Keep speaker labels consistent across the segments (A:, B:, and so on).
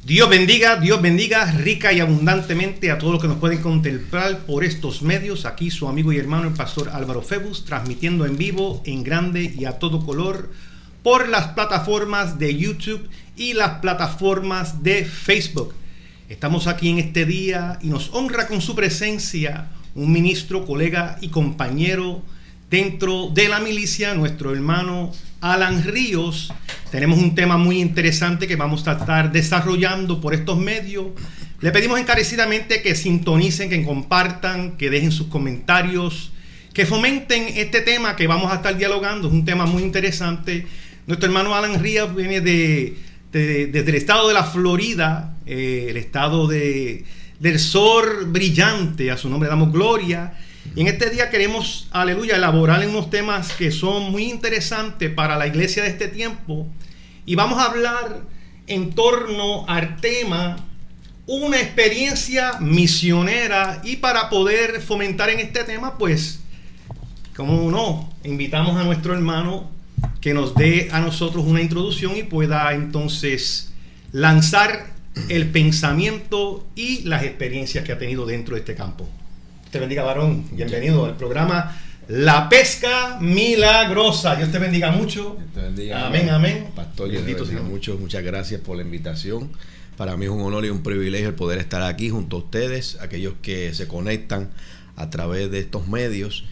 A: Dios bendiga rica y abundantemente a todos los que nos pueden contemplar por estos medios. Aquí su amigo y hermano el pastor Álvaro Febus, transmitiendo en vivo, en grande y a todo color por las plataformas de YouTube y las plataformas de Facebook. Estamos aquí en este día y nos honra con su presencia un ministro, colega y compañero dentro de la milicia, nuestro hermano Alan Ríos. Tenemos un tema muy interesante que vamos a estar desarrollando por estos medios. Le pedimos encarecidamente que sintonicen, que compartan, que dejen sus comentarios, que fomenten este tema que vamos a estar dialogando. Es un tema muy interesante. Nuestro hermano Alan Ríos viene desde el estado de la Florida, el estado del sol brillante, a su nombre damos gloria. Y en este día queremos, aleluya, elaborar unos temas que son muy interesantes para la iglesia de este tiempo. Y vamos a hablar en torno al tema una experiencia misionera. Y para poder fomentar en este tema, pues, como no, invitamos a nuestro hermano que nos dé a nosotros una introducción y pueda entonces lanzar el pensamiento y las experiencias que ha tenido dentro de este campo. Dios te bendiga, varón. Bienvenido al programa La Pesca Milagrosa. Dios te bendiga mucho.
B: Dios te bendiga.
A: Amén, amén.
B: Pastor, Dios te bendiga mucho. Muchas gracias por la invitación. Para mí es un honor y un privilegio el poder estar aquí junto a ustedes, aquellos que se conectan a través de estos medios.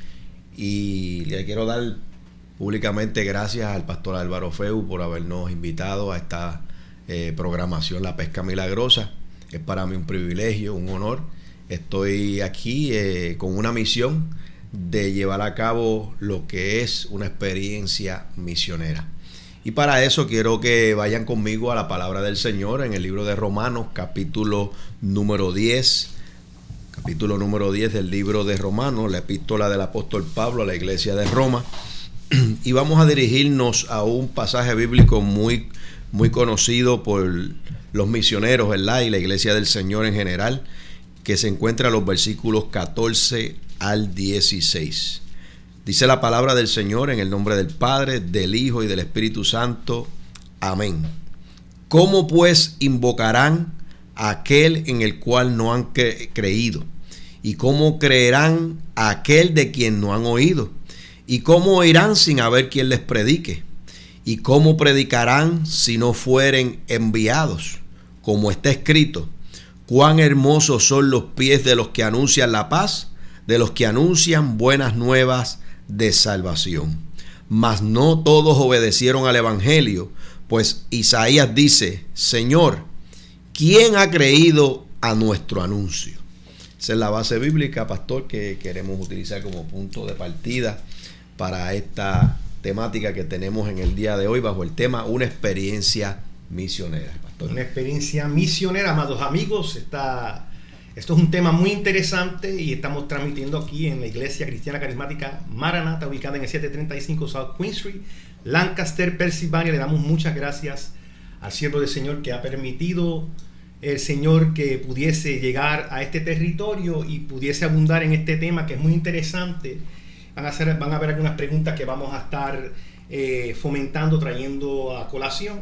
B: Y le quiero dar públicamente gracias al pastor Álvaro Febus por habernos invitado a esta programación La Pesca Milagrosa. Es para mí un privilegio, un honor. Estoy aquí con una misión de llevar a cabo lo que es una experiencia misionera. Y para eso quiero que vayan conmigo a la palabra del Señor en el libro de Romanos, capítulo número 10. Capítulo número 10 del libro de Romanos, la epístola del apóstol Pablo a la iglesia de Roma. Y vamos a dirigirnos a un pasaje bíblico muy conocido por los misioneros, ¿verdad? Y la iglesia del Señor en general, que se encuentra en los versículos 14 al 16. Dice la palabra del Señor en el nombre del Padre, del Hijo y del Espíritu Santo. Amén. ¿Cómo pues invocarán a aquel en el cual no han creído? ¿Y cómo creerán a aquel de quien no han oído? ¿Y cómo oirán sin haber quien les predique? ¿Y cómo predicarán si no fueren enviados? Como está escrito: cuán hermosos son los pies de los que anuncian la paz, de los que anuncian buenas nuevas de salvación. Mas no todos obedecieron al evangelio, pues Isaías dice: Señor, ¿quién ha creído a nuestro anuncio? Esa es la base bíblica, pastor, que queremos utilizar como punto de partida para esta temática que tenemos en el día de hoy bajo el tema una experiencia misionera.
A: Una experiencia misionera, amados amigos. Esto es un tema muy interesante y estamos transmitiendo aquí en la Iglesia Cristiana Carismática Maranatha, ubicada en el 735 South Queen Street, Lancaster, Pensilvania. Le damos muchas gracias al siervo del Señor que ha permitido el Señor que pudiese llegar a este territorio y pudiese abundar en este tema que es muy interesante. Van a haber algunas preguntas que vamos a estar fomentando, trayendo a colación.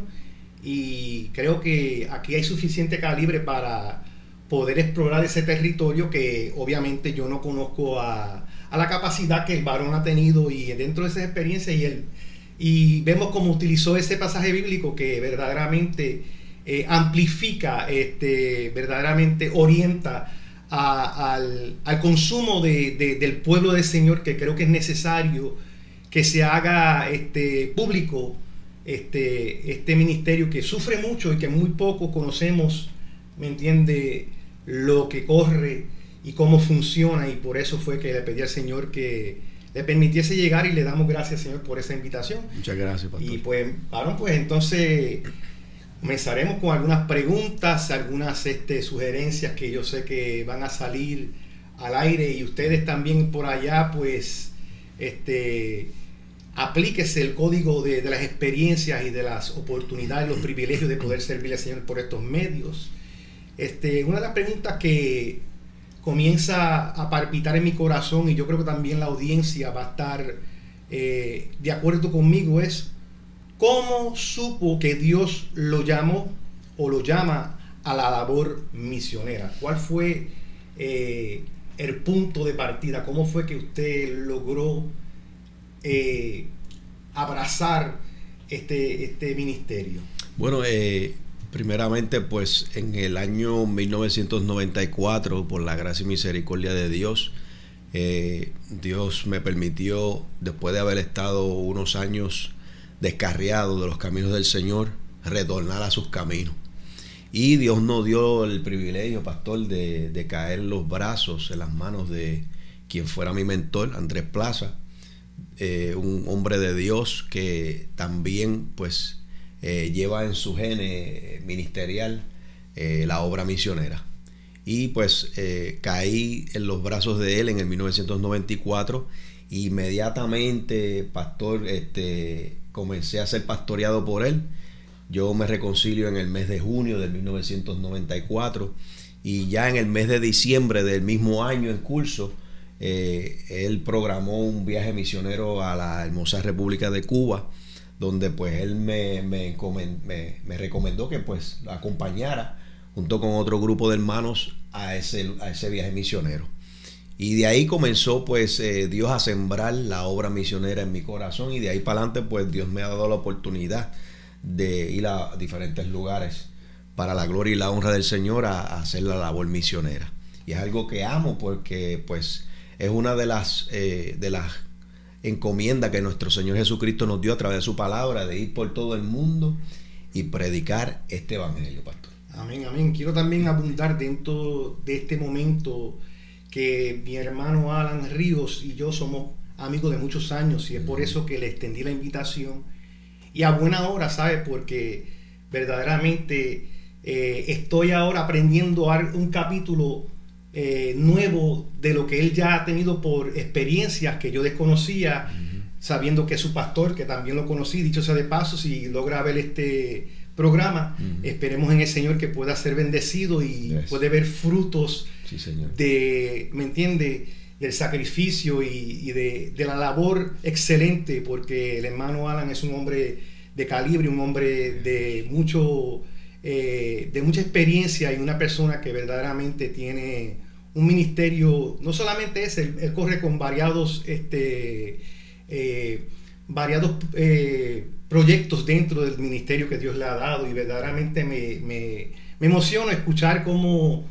A: Y creo que aquí hay suficiente calibre para poder explorar ese territorio que obviamente yo no conozco a la capacidad que el varón ha tenido y dentro de esas experiencias y vemos cómo utilizó ese pasaje bíblico que verdaderamente amplifica, verdaderamente orienta al consumo del pueblo del Señor, que creo que es necesario que se haga público este ministerio que sufre mucho y que muy poco conocemos, ¿me entiende?, lo que corre y cómo funciona. Y por eso fue que le pedí al Señor que le permitiese llegar y le damos gracias, Señor, por esa invitación.
B: Muchas gracias, pastor.
A: Y pues, varón, pues entonces comenzaremos con algunas preguntas, algunas sugerencias que yo sé que van a salir al aire, y ustedes también por allá, pues, aplíquese el código de las experiencias y de las oportunidades, los privilegios de poder servirle al Señor por estos medios. Una de las preguntas que comienza a palpitar en mi corazón, y yo creo que también la audiencia va a estar de acuerdo conmigo, es: ¿cómo supo que Dios lo llamó o lo llama a la labor misionera. ¿Cuál fue el punto de partida? ¿Cómo fue que usted logró abrazar este ministerio?
B: Bueno, primeramente, pues en el año 1994, por la gracia y misericordia de Dios, Dios me permitió, después de haber estado unos años descarriado de los caminos del Señor, retornar a sus caminos. Y Dios nos dio el privilegio, pastor, de caer en los brazos, en las manos de quien fuera mi mentor, Andrés Plaza, un hombre de Dios que también pues lleva en su gene ministerial la obra misionera. Y pues caí en los brazos de él en el 1994. Inmediatamente, pastor, comencé a ser pastoreado por él. Yo me reconcilio en el mes de junio del 1994 y ya en el mes de diciembre del mismo año en curso, él programó un viaje misionero a la hermosa República de Cuba, donde pues él me recomendó que pues lo acompañara junto con otro grupo de hermanos a ese viaje misionero. Y de ahí comenzó pues Dios a sembrar la obra misionera en mi corazón, y de ahí para adelante pues Dios me ha dado la oportunidad de ir a diferentes lugares para la gloria y la honra del Señor a hacer la labor misionera. Y es algo que amo porque pues es una de las encomiendas que nuestro Señor Jesucristo nos dio a través de su palabra, de ir por todo el mundo y predicar este evangelio, pastor.
A: Amén, amén. Quiero también abundar dentro de este momento que mi hermano Alan Ríos y yo somos amigos de muchos años, y es por eso que le extendí la invitación. Y a buena hora, ¿sabes? Porque verdaderamente estoy ahora aprendiendo un capítulo nuevo de lo que él ya ha tenido por experiencias que yo desconocía, sabiendo que es su pastor, que también lo conocí. Dicho sea de paso, si logra ver este programa, esperemos en el Señor que pueda ser bendecido y puede ver frutos,
B: sí, Señor,
A: ¿me entiende?, del sacrificio y de la labor excelente, porque el hermano Alan es un hombre de calibre, un hombre de mucha experiencia, y una persona que verdaderamente tiene un ministerio. No solamente él corre con variados proyectos dentro del ministerio que Dios le ha dado, y verdaderamente me emociona escuchar cómo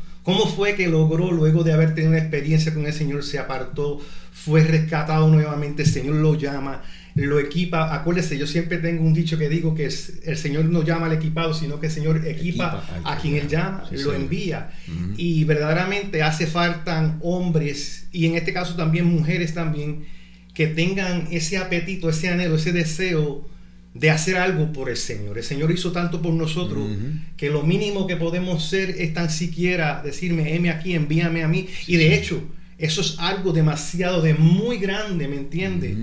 A: fue que logró, luego de haber tenido una experiencia con el Señor, se apartó, fue rescatado nuevamente. El Señor lo llama, lo equipa. Acuérdese, yo siempre tengo un dicho que digo que el Señor no llama al equipado, sino que el Señor equipa a quien Él llama, sí, lo Señor envía. Y verdaderamente hace falta hombres, y en este caso también mujeres también, que tengan ese apetito, ese anhelo, ese deseo de hacer algo por el Señor. El Señor hizo tanto por nosotros que lo mínimo que podemos ser es tan siquiera decirme, heme aquí, envíame a mí. Y de hecho, eso es algo demasiado, muy grande, ¿me entiendes?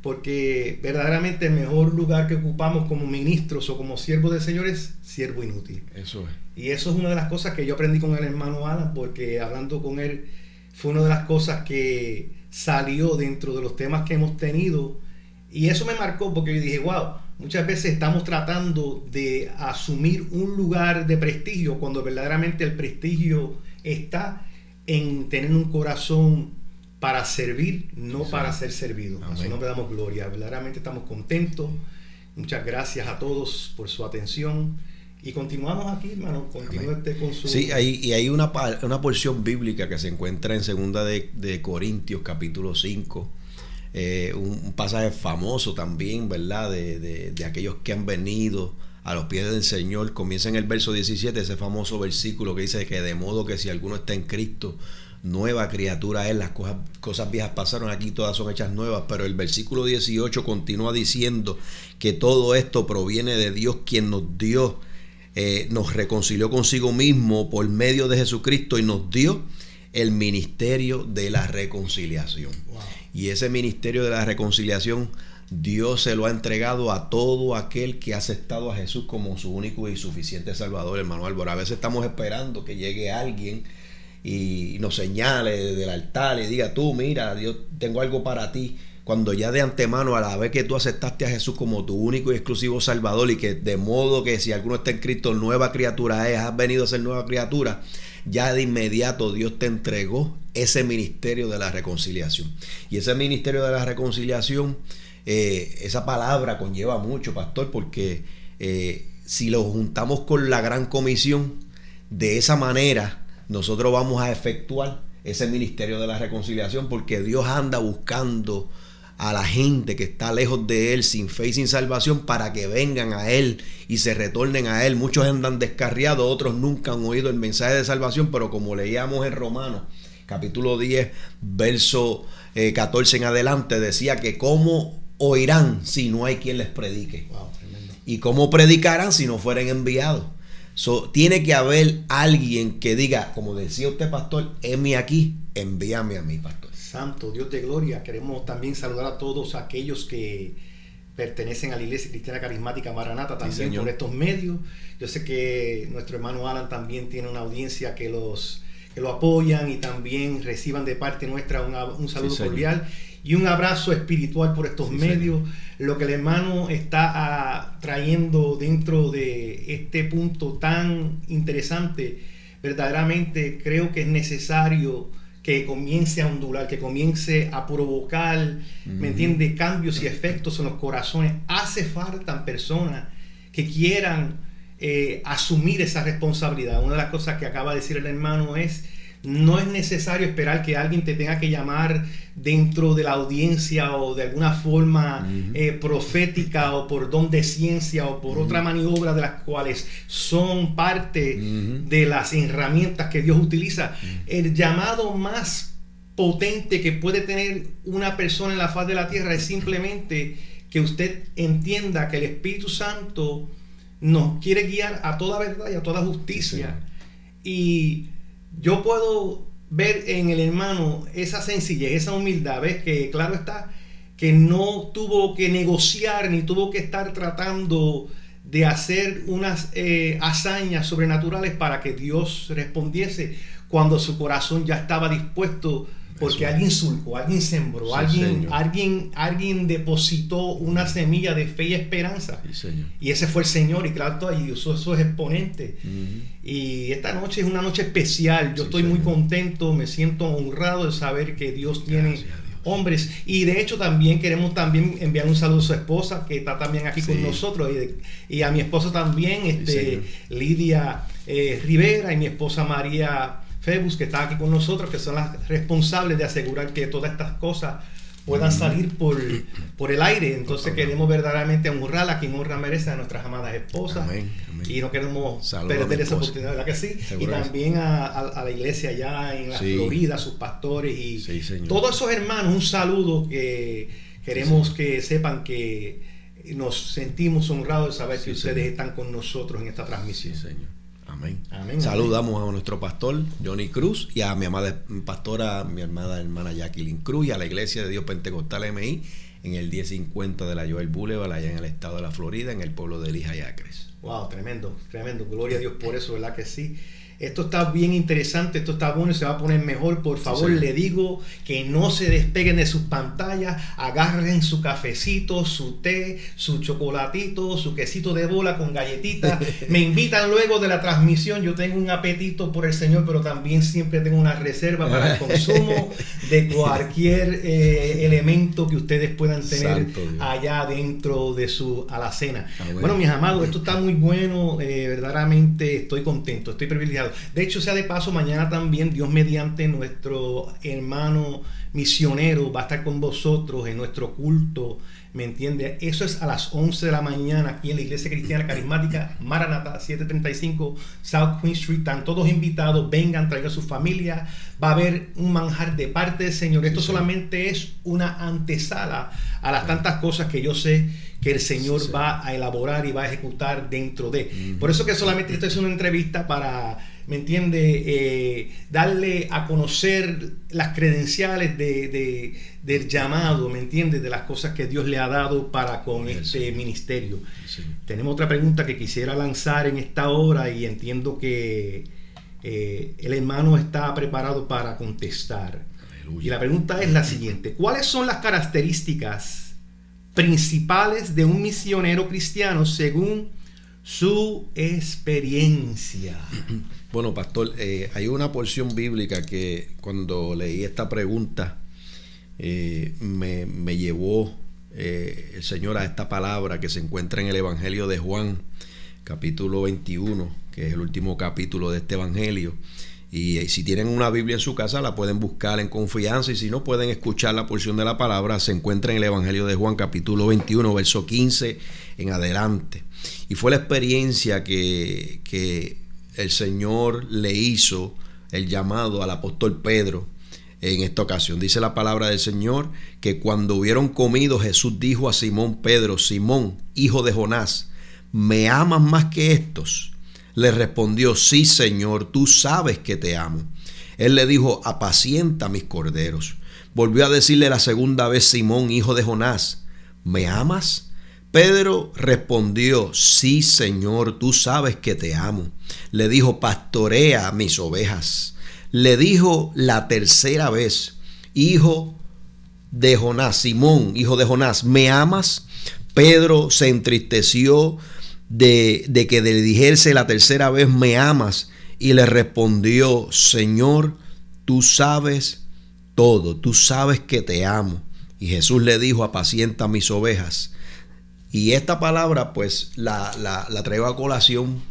A: Porque verdaderamente el mejor lugar que ocupamos como ministros o como siervos del Señor es siervo inútil.
B: Eso es.
A: Y eso es una de las cosas que yo aprendí con el hermano Alan, porque hablando con él fue una de las cosas que salió dentro de los temas que hemos tenido. Y eso me marcó, porque yo dije, wow, muchas veces estamos tratando de asumir un lugar de prestigio, cuando verdaderamente el prestigio está en tener un corazón para servir, no para ser servido. A su nombre damos gloria. Verdaderamente estamos contentos. Muchas gracias a todos por su atención. Y continuamos aquí, hermano. Continúe con su...
B: Sí, hay una porción bíblica que se encuentra en 2 de Corintios, capítulo 5. Un pasaje famoso también, ¿verdad? De aquellos que han venido a los pies del Señor. Comienza en el verso 17, ese famoso versículo que dice que de modo que si alguno está en Cristo, nueva criatura es, las cosas viejas pasaron, aquí todas son hechas nuevas. Pero el versículo 18 continúa diciendo que todo esto proviene de Dios, quien nos dio, nos reconcilió consigo mismo por medio de Jesucristo y nos dio el ministerio de la reconciliación. Wow. Y ese ministerio de la reconciliación Dios se lo ha entregado a todo aquel que ha aceptado a Jesús como su único y suficiente Salvador, hermano Álvaro. A veces estamos esperando que llegue alguien y nos señale del altar y diga, tú mira, Dios, tengo algo para ti, cuando ya de antemano, a la vez que tú aceptaste a Jesús como tu único y exclusivo Salvador, y que de modo que si alguno está en Cristo, nueva criatura es, has venido a ser nueva criatura, ya de inmediato Dios te entregó ese ministerio de la reconciliación. Y ese ministerio de la reconciliación, esa palabra conlleva mucho, pastor, porque si lo juntamos con la gran comisión, de esa manera nosotros vamos a efectuar ese ministerio de la reconciliación, porque Dios anda buscando a la gente que está lejos de Él, sin fe y sin salvación, para que vengan a Él y se retornen a Él. Muchos andan descarriados, otros nunca han oído el mensaje de salvación, pero como leíamos en Romanos capítulo 10 verso 14 en adelante, decía que cómo oirán si no hay quien les predique.
A: Wow, tremendo.
B: Y cómo predicarán si no fueren enviados. Tiene que haber alguien que diga, como decía usted, pastor, heme aquí, envíame a mí, pastor.
A: Santo Dios de gloria, queremos también saludar a todos aquellos que pertenecen a la Iglesia Cristiana Carismática Maranata también, sí, por estos medios. Yo sé que nuestro hermano Alan también tiene una audiencia que lo apoyan y también reciban de parte nuestra un saludo, sí, cordial y un abrazo espiritual por estos, sí, medios. Señor. Lo que el hermano está trayendo dentro de este punto tan interesante, verdaderamente creo que es necesario que comience a ondular, que comience a provocar, ¿me entiende?, cambios y efectos en los corazones. Hace falta personas que quieran asumir esa responsabilidad. Una de las cosas que acaba de decir el hermano es: no es necesario esperar que alguien te tenga que llamar dentro de la audiencia o de alguna forma profética o por don de ciencia o por otra maniobra de las cuales son parte de las herramientas que Dios utiliza. El llamado más potente que puede tener una persona en la faz de la tierra es simplemente que usted entienda que el Espíritu Santo nos quiere guiar a toda verdad y a toda justicia. Sí. Y yo puedo ver en el hermano esa sencillez, esa humildad, ¿ves? Que claro está, que no tuvo que negociar ni tuvo que estar tratando de hacer unas hazañas sobrenaturales para que Dios respondiese, cuando su corazón ya estaba dispuesto, porque eso, alguien surcó, alguien sembró, sí, alguien depositó una semilla de fe y esperanza, sí, y ese fue el Señor, y claro, y usó esos exponentes. Y esta noche es una noche especial. Yo estoy muy contento, me siento honrado de saber que Dios tiene hombres, y de hecho también queremos enviar un saludo a su esposa, que está también aquí con nosotros, y a mi esposa también, Lidia Rivera, y mi esposa María Febus, que está aquí con nosotros, que son las responsables de asegurar que todas estas cosas puedan salir por el aire. Entonces queremos verdaderamente honrar a quien honra merece, a nuestras amadas esposas. Amén. Y no queremos perder esa oportunidad, ¿verdad que sí? Seguro. Y también a la iglesia allá en la Florida, a sus pastores y todos esos hermanos, un saludo que queremos que sepan que nos sentimos honrados de saber que ustedes están con nosotros en esta transmisión. Sí, Señor.
B: Amén. Amén. Saludamos a nuestro pastor Johnny Cruz y a mi amada pastora, mi amada hermana Jacqueline Cruz, y a la Iglesia de Dios Pentecostal MI en el 1050 de la Joel Boulevard, allá en el estado de la Florida, en el pueblo de Lija y Acres.
A: Wow, tremendo, tremendo. Gloria a Dios por eso, ¿verdad que sí? Esto está bien interesante, esto está bueno y se va a poner mejor. Por favor, le digo que no se despeguen de sus pantallas, agarren su cafecito, su té, su chocolatito, su quesito de bola con galletitas. Me invitan luego de la transmisión. Yo tengo un apetito por el Señor, pero también siempre tengo una reserva para el consumo de cualquier elemento que ustedes puedan tener allá dentro de su alacena. Bueno, mis amados, esto está muy bueno. Verdaderamente estoy contento, estoy privilegiado. De hecho, sea de paso, mañana también, Dios mediante, nuestro hermano misionero va a estar con vosotros en nuestro culto, ¿me entiende? Eso es a las 11 de la mañana aquí en la Iglesia Cristiana Carismática Maranata, 735 South Queen Street. Están todos invitados, vengan, traigan a su familia. Va a haber un manjar de parte del Señor. Esto solamente es una antesala a las tantas cosas que yo sé que el Señor va a elaborar y va a ejecutar dentro de. Por eso que solamente esto es una entrevista para, ¿me entiende? Darle a conocer las credenciales del llamado, ¿me entiende? De las cosas que Dios le ha dado para con este ministerio. Tenemos otra pregunta que quisiera lanzar en esta hora y entiendo que el hermano está preparado para contestar. Y la pregunta es la siguiente: ¿cuáles son las características principales de un misionero cristiano según su experiencia?
B: Bueno, pastor, hay una porción bíblica que cuando leí esta pregunta me llevó el Señor a esta palabra que se encuentra en el Evangelio de Juan, capítulo 21, que es el último capítulo de este Evangelio. Y si tienen una Biblia en su casa, la pueden buscar en confianza, y si no, pueden escuchar la porción de la palabra. Se encuentra en el Evangelio de Juan, capítulo 21, verso 15 en adelante. Y fue la experiencia que el Señor le hizo el llamado al apóstol Pedro en esta ocasión. Dice la palabra del Señor que cuando hubieron comido, Jesús dijo a Simón Pedro: Simón, hijo de Jonás, ¿me amas más que estos? Le respondió: sí, Señor, tú sabes que te amo. Él le dijo: apacienta mis corderos. Volvió a decirle la segunda vez: Simón, hijo de Jonás, ¿me amas? Pedro respondió: sí, Señor, tú sabes que te amo. Le dijo: pastorea mis ovejas. Le dijo la tercera vez: hijo de Jonás, Simón, hijo de Jonás, ¿me amas? Pedro se entristeció de que le dijese la tercera vez: ¿me amas? Y le respondió: Señor, tú sabes todo, tú sabes que te amo. Y Jesús le dijo: apacienta mis ovejas. Y esta palabra pues la traigo a colación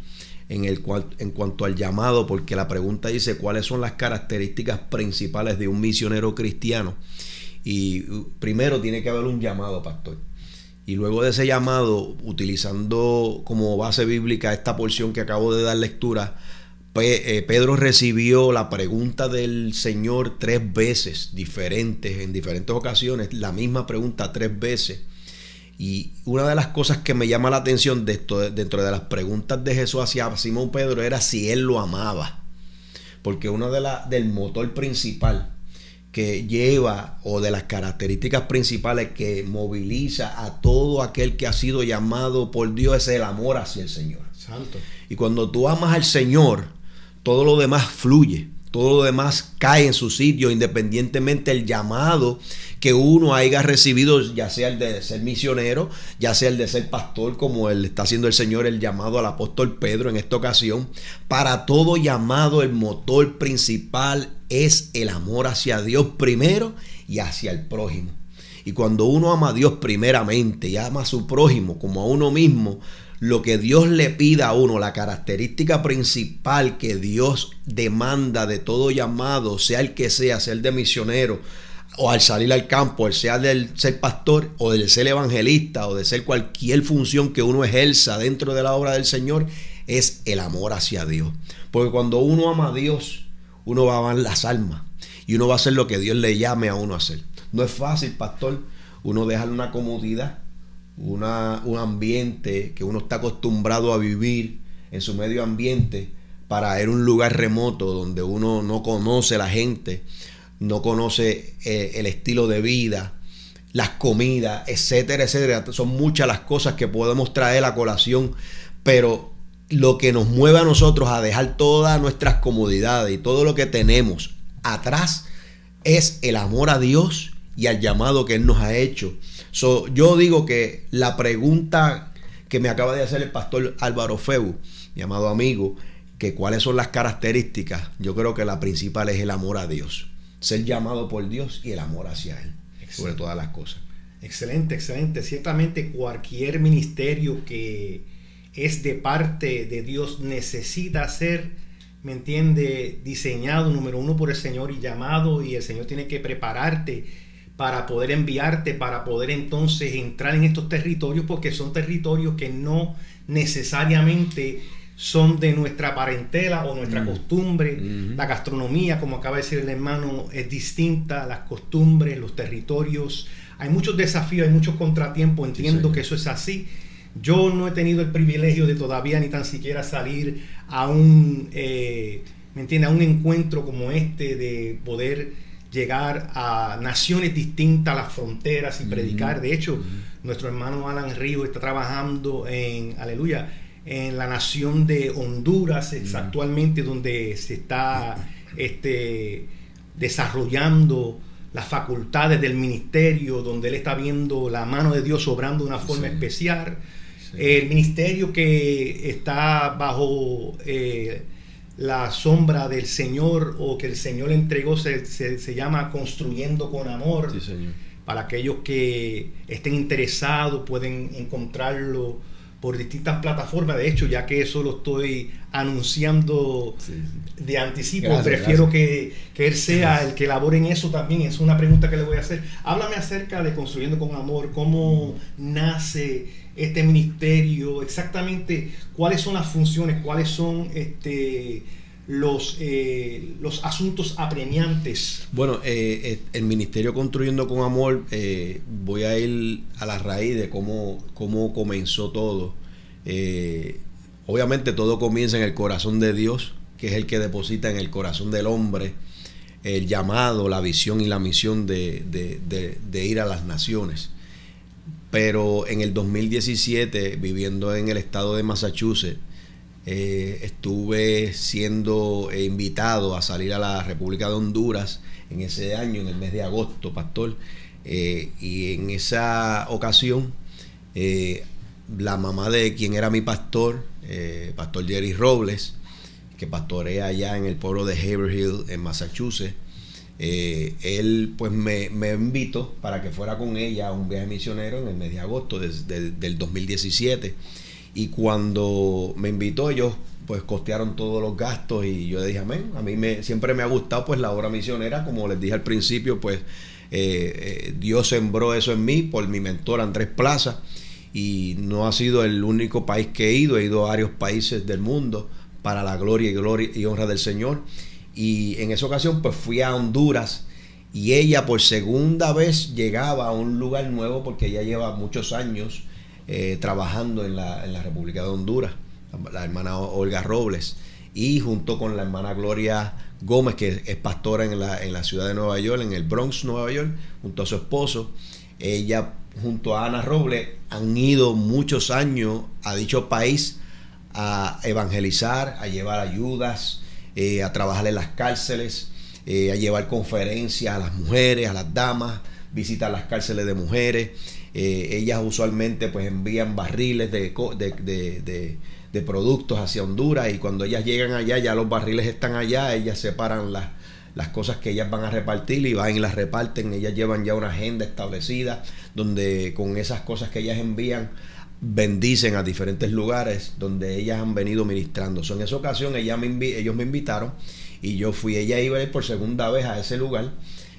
B: en cuanto al llamado, porque la pregunta dice: ¿cuáles son las características principales de un misionero cristiano? Y primero tiene que haber un llamado, pastor. Y luego de ese llamado, utilizando como base bíblica esta porción que acabo de dar lectura, Pedro recibió la pregunta del Señor 3 veces diferentes, en diferentes ocasiones, la misma pregunta 3 veces. Y una de las cosas que me llama la atención dentro de las preguntas de Jesús hacia Simón Pedro era si él lo amaba. Porque uno del motor principal que lleva, o de las características principales que moviliza a todo aquel que ha sido llamado por Dios, es el amor hacia el Señor.
A: Santo.
B: Y cuando tú amas al Señor, todo lo demás fluye, todo lo demás cae en su sitio, independientemente del llamado que uno haya recibido, ya sea el de ser misionero, ya sea el de ser pastor, como él está haciendo el Señor el llamado al apóstol Pedro en esta ocasión. Para todo llamado, el motor principal es el amor hacia Dios primero y hacia el prójimo. Y cuando uno ama a Dios primeramente y ama a su prójimo como a uno mismo, lo que Dios le pida a uno, la característica principal que Dios demanda de todo llamado, sea el que sea el de misionero, o al salir al campo, sea del ser pastor, o del ser evangelista, o de ser cualquier función que uno ejerza dentro de la obra del Señor, es el amor hacia Dios. Porque cuando uno ama a Dios, uno va a amar las almas, y uno va a hacer lo que Dios le llame a uno a hacer. No es fácil, pastor, uno dejar una comodidad, un ambiente que uno está acostumbrado a vivir en su medio ambiente, para ir a un lugar remoto donde uno no conoce a la gente, no conoce el estilo de vida, las comidas, etcétera, etcétera. Son muchas las cosas que podemos traer a colación, pero lo que nos mueve a nosotros a dejar todas nuestras comodidades y todo lo que tenemos atrás es el amor a Dios y al llamado que Él nos ha hecho. Yo digo que la pregunta que me acaba de hacer el pastor Álvaro Febus, mi amado amigo, que cuáles son las características, yo creo que la principal es el amor a Dios, ser llamado por Dios y el amor hacia Él, sobre todas las cosas.
A: Excelente, excelente. Ciertamente cualquier ministerio que es de parte de Dios necesita ser, ¿me entiende?, diseñado, número uno, por el Señor y llamado, y el Señor tiene que prepararte para poder enviarte, para poder entonces entrar en estos territorios, porque son territorios que no necesariamente son de nuestra parentela o nuestra costumbre. La gastronomía, como acaba de decir el hermano, es distinta, las costumbres, los territorios. Hay muchos desafíos, hay muchos contratiempos, entiendo que eso es así. Yo no he tenido el privilegio de todavía ni tan siquiera salir a un, ¿me entiende?, a un encuentro como este, de poder llegar a naciones distintas, a las fronteras, y predicar. De hecho, nuestro hermano Alan Ríos está trabajando en la nación de Honduras, actualmente, donde se está desarrollando las facultades del ministerio, donde él está viendo la mano de Dios obrando de una forma especial. Sí. El ministerio que está bajo la sombra del Señor, o que el Señor le entregó, se llama Construyendo con Amor.
B: Sí, Señor.
A: Para aquellos que estén interesados, pueden encontrarlo por distintas plataformas. De hecho, ya que eso lo estoy anunciando de anticipo, prefiero que él sea el que elabore en eso también. Es una pregunta que le voy a hacer. Háblame acerca de Construyendo con Amor, cómo nace este ministerio, exactamente cuáles son las funciones, cuáles son los asuntos apremiantes.
B: Bueno, el ministerio Construyendo con Amor, voy a ir a la raíz de cómo comenzó todo. Obviamente todo comienza en el corazón de Dios, que es el que deposita en el corazón del hombre el llamado, la visión y la misión de ir a las naciones. Pero en el 2017, viviendo en el estado de Massachusetts, estuve siendo invitado a salir a la República de Honduras en ese año, en el mes de agosto, pastor. Y en esa ocasión, la mamá de quien era mi pastor, pastor Jerry Robles, que pastorea allá en el pueblo de Haverhill, en Massachusetts, él pues me invitó para que fuera con ella a un viaje misionero en el mes de agosto del 2017. Y cuando me invitó, ellos pues costearon todos los gastos, y yo le dije amén. A mí siempre me ha gustado pues la obra misionera, como les dije al principio, pues Dios sembró eso en mí por mi mentor Andrés Plaza, y no ha sido el único país que he ido a varios países del mundo para la gloria y honra del Señor. Y en esa ocasión pues fui a Honduras, y ella por segunda vez llegaba a un lugar nuevo, porque ella lleva muchos años trabajando en la República de Honduras, la hermana Olga Robles, y junto con la hermana Gloria Gómez, que es pastora en la ciudad de Nueva York, en el Bronx, Nueva York, junto a su esposo. Ella junto a Ana Robles han ido muchos años a dicho país a evangelizar, a llevar ayudas, a trabajar en las cárceles, a llevar conferencias a las mujeres, a las damas, visitar las cárceles de mujeres. Ellas usualmente pues envían barriles de productos hacia Honduras, y cuando ellas llegan allá, ya los barriles están allá, ellas separan las cosas que ellas van a repartir y van y las reparten. Ellas llevan ya una agenda establecida, donde con esas cosas que ellas envían bendicen a diferentes lugares donde ellas han venido ministrando. En esa ocasión ellos me invitaron, y yo fui. Ella iba a ir por segunda vez a ese lugar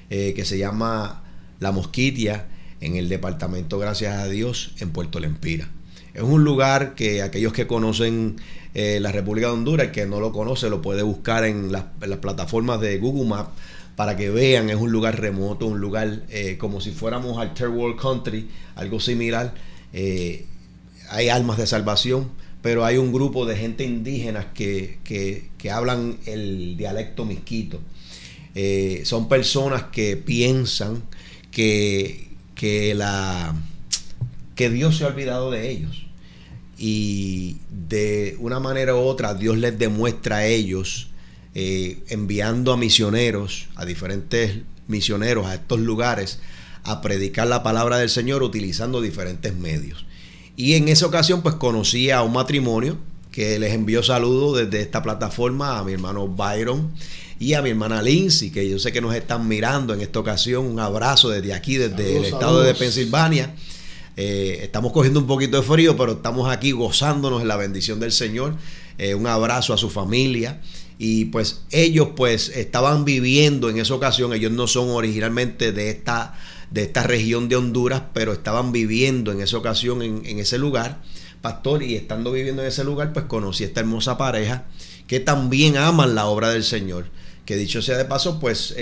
B: que se llama La Mosquitia, en el departamento, gracias a Dios, en Puerto Lempira. Es un lugar que aquellos que conocen la República de Honduras, el que no lo conoce lo puede buscar en las plataformas de Google Maps para que vean. Es un lugar remoto, un lugar como si fuéramos al Third World Country, algo similar. Hay almas de salvación, pero hay un grupo de gente indígena que hablan el dialecto misquito. Son personas que piensan que Dios se ha olvidado de ellos, y de una manera u otra Dios les demuestra a ellos, enviando a misioneros, a diferentes misioneros a estos lugares, a predicar la palabra del Señor utilizando diferentes medios. Y en esa ocasión pues conocí a un matrimonio que les envió saludos desde esta plataforma, a mi hermano Byron y a mi hermana Lindsay, que yo sé que nos están mirando en esta ocasión. Un abrazo desde aquí, desde el estado de Pensilvania. Estamos cogiendo un poquito de frío, pero estamos aquí gozándonos en la bendición del Señor. Un abrazo a su familia. Y pues ellos pues estaban viviendo en esa ocasión. Ellos no son originalmente de esta región de Honduras, pero estaban viviendo en esa ocasión en ese lugar, pastor. Y estando viviendo en ese lugar, pues conocí a esta hermosa pareja que también aman la obra del Señor. Que dicho sea de paso, pues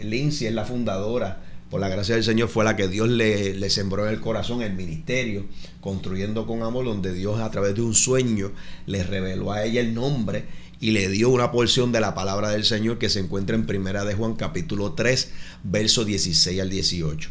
B: Lindsay es la fundadora, por la gracia del Señor, fue la que Dios le sembró en el corazón el ministerio Construyendo con Amor, donde Dios a través de un sueño le reveló a ella el nombre y le dio una porción de la palabra del Señor que se encuentra en Primera de Juan capítulo 3, verso 16 al 18.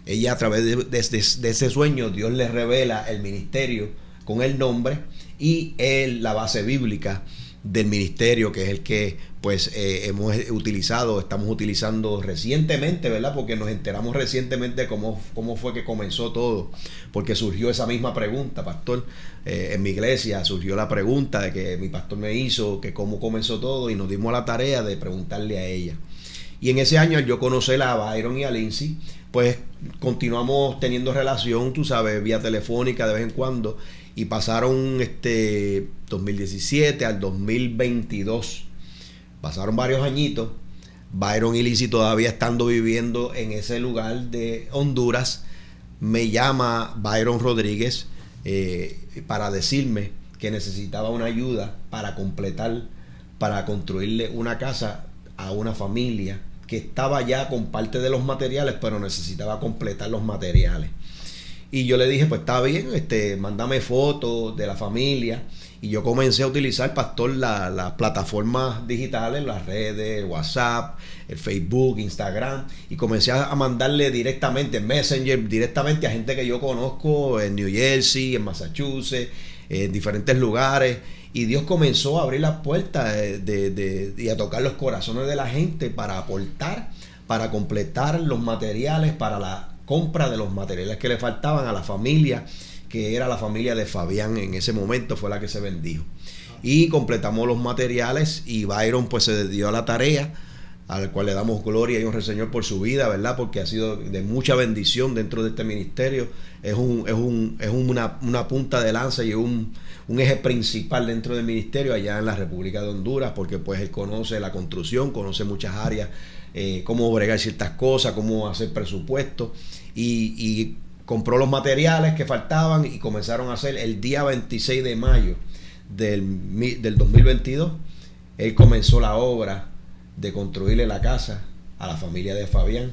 B: Ella, a través de ese sueño, Dios le revela el ministerio con el nombre y la base bíblica del ministerio, que es el que pues estamos utilizando recientemente, ¿verdad? Porque nos enteramos recientemente cómo fue que comenzó todo, porque surgió esa misma pregunta, pastor, en mi iglesia surgió la pregunta de que mi pastor me hizo, que cómo comenzó todo, y nos dimos la tarea de preguntarle a ella. Y en ese año, al yo conocer a Byron y a Lindsay, pues continuamos teniendo relación, tú sabes, vía telefónica de vez en cuando, y pasaron 2017 al 2022, pasaron varios añitos. Byron y Lindsay, todavía estando viviendo en ese lugar de Honduras, me llama Byron Rodríguez para decirme que necesitaba una ayuda para construirle una casa a una familia que estaba ya con parte de los materiales, pero necesitaba completar los materiales. Y yo le dije, pues está bien, mándame fotos de la familia. Y yo comencé a utilizar, pastor, las plataformas digitales, las redes, el WhatsApp, el Facebook, Instagram, y comencé a mandarle directamente en Messenger, directamente a gente que yo conozco en New Jersey, en Massachusetts, en diferentes lugares. Y Dios comenzó a abrir las puertas y a tocar los corazones de la gente para aportar, para completar los materiales, para la compra de los materiales que le faltaban a la familia, que era la familia de Fabián en ese momento, fue la que se bendijo. Y completamos los materiales, y Byron pues se dio a la tarea, al cual le damos gloria y honra al Señor por su vida, ¿verdad? Porque ha sido de mucha bendición dentro de este ministerio. Es una punta de lanza y un eje principal dentro del ministerio allá en la República de Honduras, porque pues él conoce la construcción, conoce muchas áreas, cómo bregar ciertas cosas, cómo hacer presupuesto, y compró los materiales que faltaban y comenzaron a hacer. El día 26 de mayo del 2022, él comenzó la obra de construirle la casa a la familia de Fabián,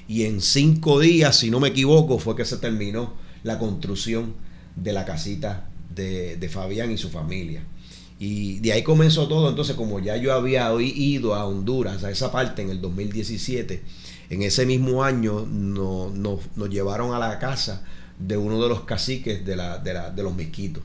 B: y en 5 días, si no me equivoco, fue que se terminó la construcción de la casita de Fabián y su familia. Y de ahí comenzó todo. Entonces, como ya yo había ido a Honduras, a esa parte en el 2017, en ese mismo año nos llevaron a la casa de uno de los caciques de los Misquitos.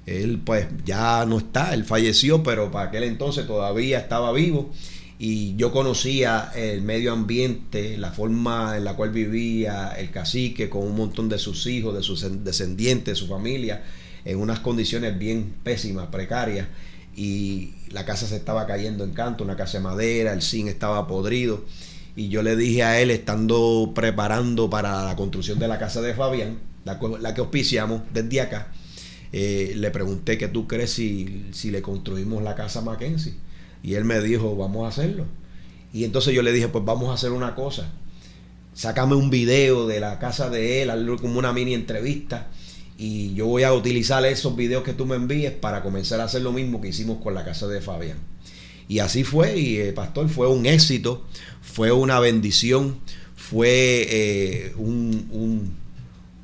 B: Él pues ya no está, él falleció, pero para aquel entonces todavía estaba vivo, y yo conocía el medio ambiente, la forma en la cual vivía el cacique con un montón de sus hijos, de sus descendientes, de su familia, en unas condiciones bien pésimas, precarias, y la casa se estaba cayendo en canto, una casa de madera, el zinc estaba podrido. Y yo le dije a él, estando preparando para la construcción de la casa de Fabián, la que auspiciamos desde acá, le pregunté, ¿qué tú crees si le construimos la casa a Mackenzie? Y él me dijo, vamos a hacerlo. Y entonces yo le dije, pues vamos a hacer una cosa, sácame un video de la casa de él, hazlo como una mini entrevista, y yo voy a utilizar esos videos que tú me envíes para comenzar a hacer lo mismo que hicimos con la casa de Fabián. Y así fue, y pastor, fue un éxito, fue una bendición, fue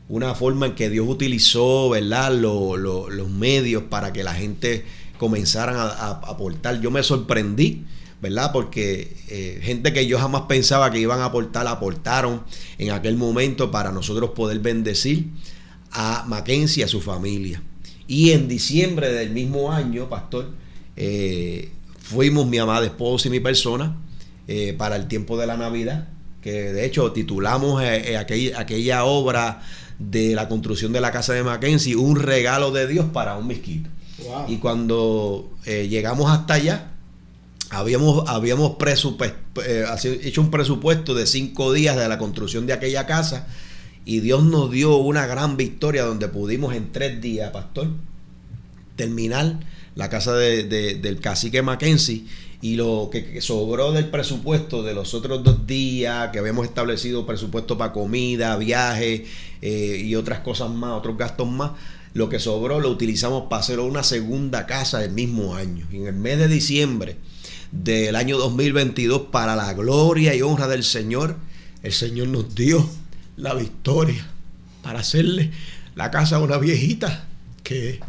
B: una forma en que Dios utilizó, ¿verdad?, los medios para que la gente comenzaran a aportar. Yo me sorprendí, ¿verdad?, porque gente que yo jamás pensaba que iban a aportar, aportaron en aquel momento para nosotros poder bendecir a Mackenzie y a su familia. Y en diciembre del mismo año, pastor, fuimos mi amada esposa y mi persona para el tiempo de la Navidad, que de hecho titulamos aquella obra de la construcción de la casa de Mackenzie, un regalo de Dios para un misquito. Wow. Y cuando llegamos hasta allá, habíamos hecho un presupuesto de 5 días de la construcción de aquella casa, y Dios nos dio una gran victoria donde pudimos en 3 días, pastor, terminar la casa del cacique Mackenzie. Y lo que sobró del presupuesto de los otros 2 días, que habíamos establecido presupuesto para comida, viaje y otras cosas más, otros gastos más, lo que sobró lo utilizamos para hacer una segunda casa del mismo año. Y en el mes de diciembre del año 2022, para la gloria y honra del Señor, el Señor nos dio la victoria para hacerle la casa a una viejita, que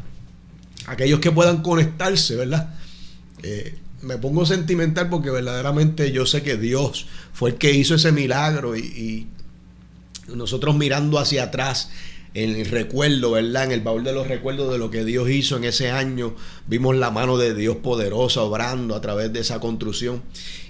B: aquellos que puedan conectarse, ¿verdad? Me pongo sentimental porque verdaderamente yo sé que Dios fue el que hizo ese milagro, y nosotros mirando hacia atrás, en el recuerdo, ¿verdad? En el baúl de los recuerdos de lo que Dios hizo en ese año. Vimos la mano de Dios poderosa obrando a través de esa construcción.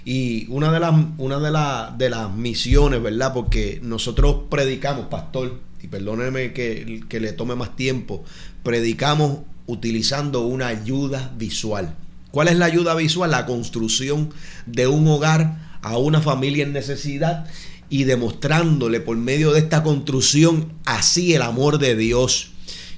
B: Y una de las misiones, ¿verdad? Porque nosotros predicamos, pastor, y perdóneme que le tome más tiempo, predicamos utilizando una ayuda visual. ¿Cuál es la ayuda visual? La construcción de un hogar a una familia en necesidad y demostrándole por medio de esta construcción así el amor de Dios.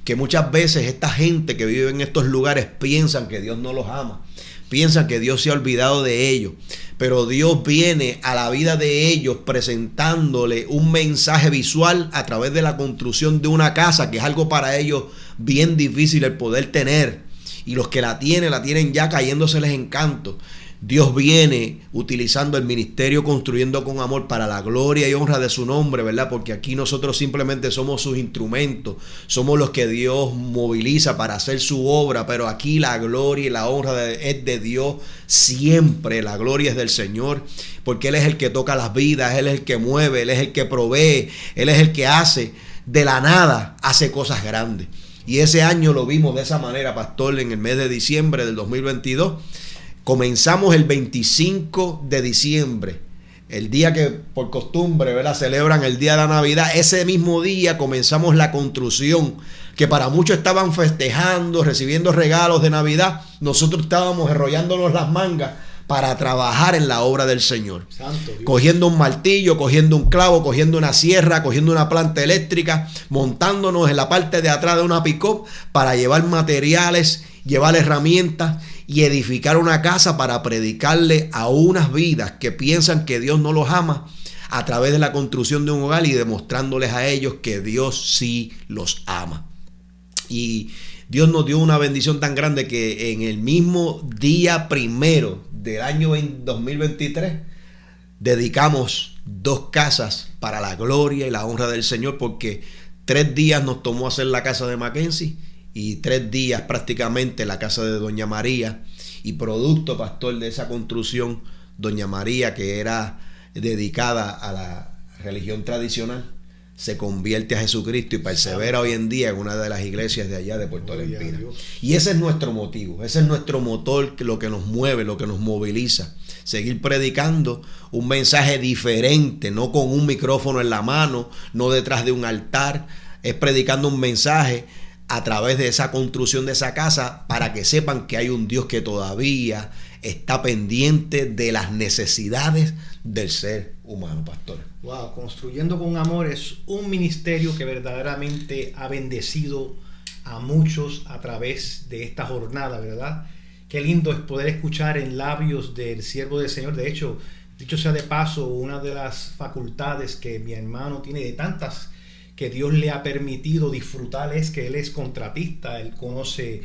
B: Que muchas veces esta gente que vive en estos lugares piensan que Dios no los ama, piensan que Dios se ha olvidado de ellos, pero Dios viene a la vida de ellos presentándole un mensaje visual a través de la construcción de una casa, que es algo para ellos bien difícil el poder tener, y los que la tienen ya cayéndoseles en canto. Dios viene utilizando el ministerio Construyendo con Amor para la gloria y honra de su nombre, ¿verdad? Porque aquí nosotros simplemente somos sus instrumentos, somos los que Dios moviliza para hacer su obra, pero aquí la gloria y la honra es de Dios siempre. La gloria es del Señor, porque Él es el que toca las vidas, Él es el que mueve, Él es el que provee, Él es el que hace de la nada, hace cosas grandes. Y ese año lo vimos de esa manera, pastor, en el mes de diciembre del 2022. Comenzamos el 25 de diciembre, el día que por costumbre, ¿verdad?, celebran el día de la Navidad. Ese mismo día comenzamos la construcción, que para muchos estaban festejando, recibiendo regalos de Navidad. Nosotros estábamos enrollándonos las mangas para trabajar en la obra del Señor. Santo Dios. Cogiendo un martillo, cogiendo un clavo, cogiendo una sierra, cogiendo una planta eléctrica, montándonos en la parte de atrás de una pick-up para llevar materiales, llevar herramientas y edificar una casa para predicarle a unas vidas que piensan que Dios no los ama a través de la construcción de un hogar y demostrándoles a ellos que Dios sí los ama. Y Dios nos dio una bendición tan grande que en el mismo día primero del año 2023 dedicamos 2 casas para la gloria y la honra del Señor, porque 3 días nos tomó hacer la casa de Mackenzie y 3 días prácticamente la casa de Doña María, y producto, pastor, de esa construcción, Doña María, que era dedicada a la religión tradicional, se convierte a Jesucristo y persevera hoy en día en una de las iglesias de allá de Puerto Lempira. Y ese es nuestro motivo, ese es nuestro motor, lo que nos mueve, lo que nos moviliza. Seguir predicando un mensaje diferente, no con un micrófono en la mano, no detrás de un altar, es predicando un mensaje a través de esa construcción de esa casa, para que sepan que hay un Dios que todavía está pendiente de las necesidades del ser humano, pastor.
A: Wow, Construyendo con Amor es un ministerio que verdaderamente ha bendecido a muchos a través de esta jornada, ¿verdad? Qué lindo es poder escuchar en labios del siervo del Señor. De hecho, dicho sea de paso, una de las facultades que mi hermano tiene, de tantas que Dios le ha permitido disfrutar, es que él es contratista. Él conoce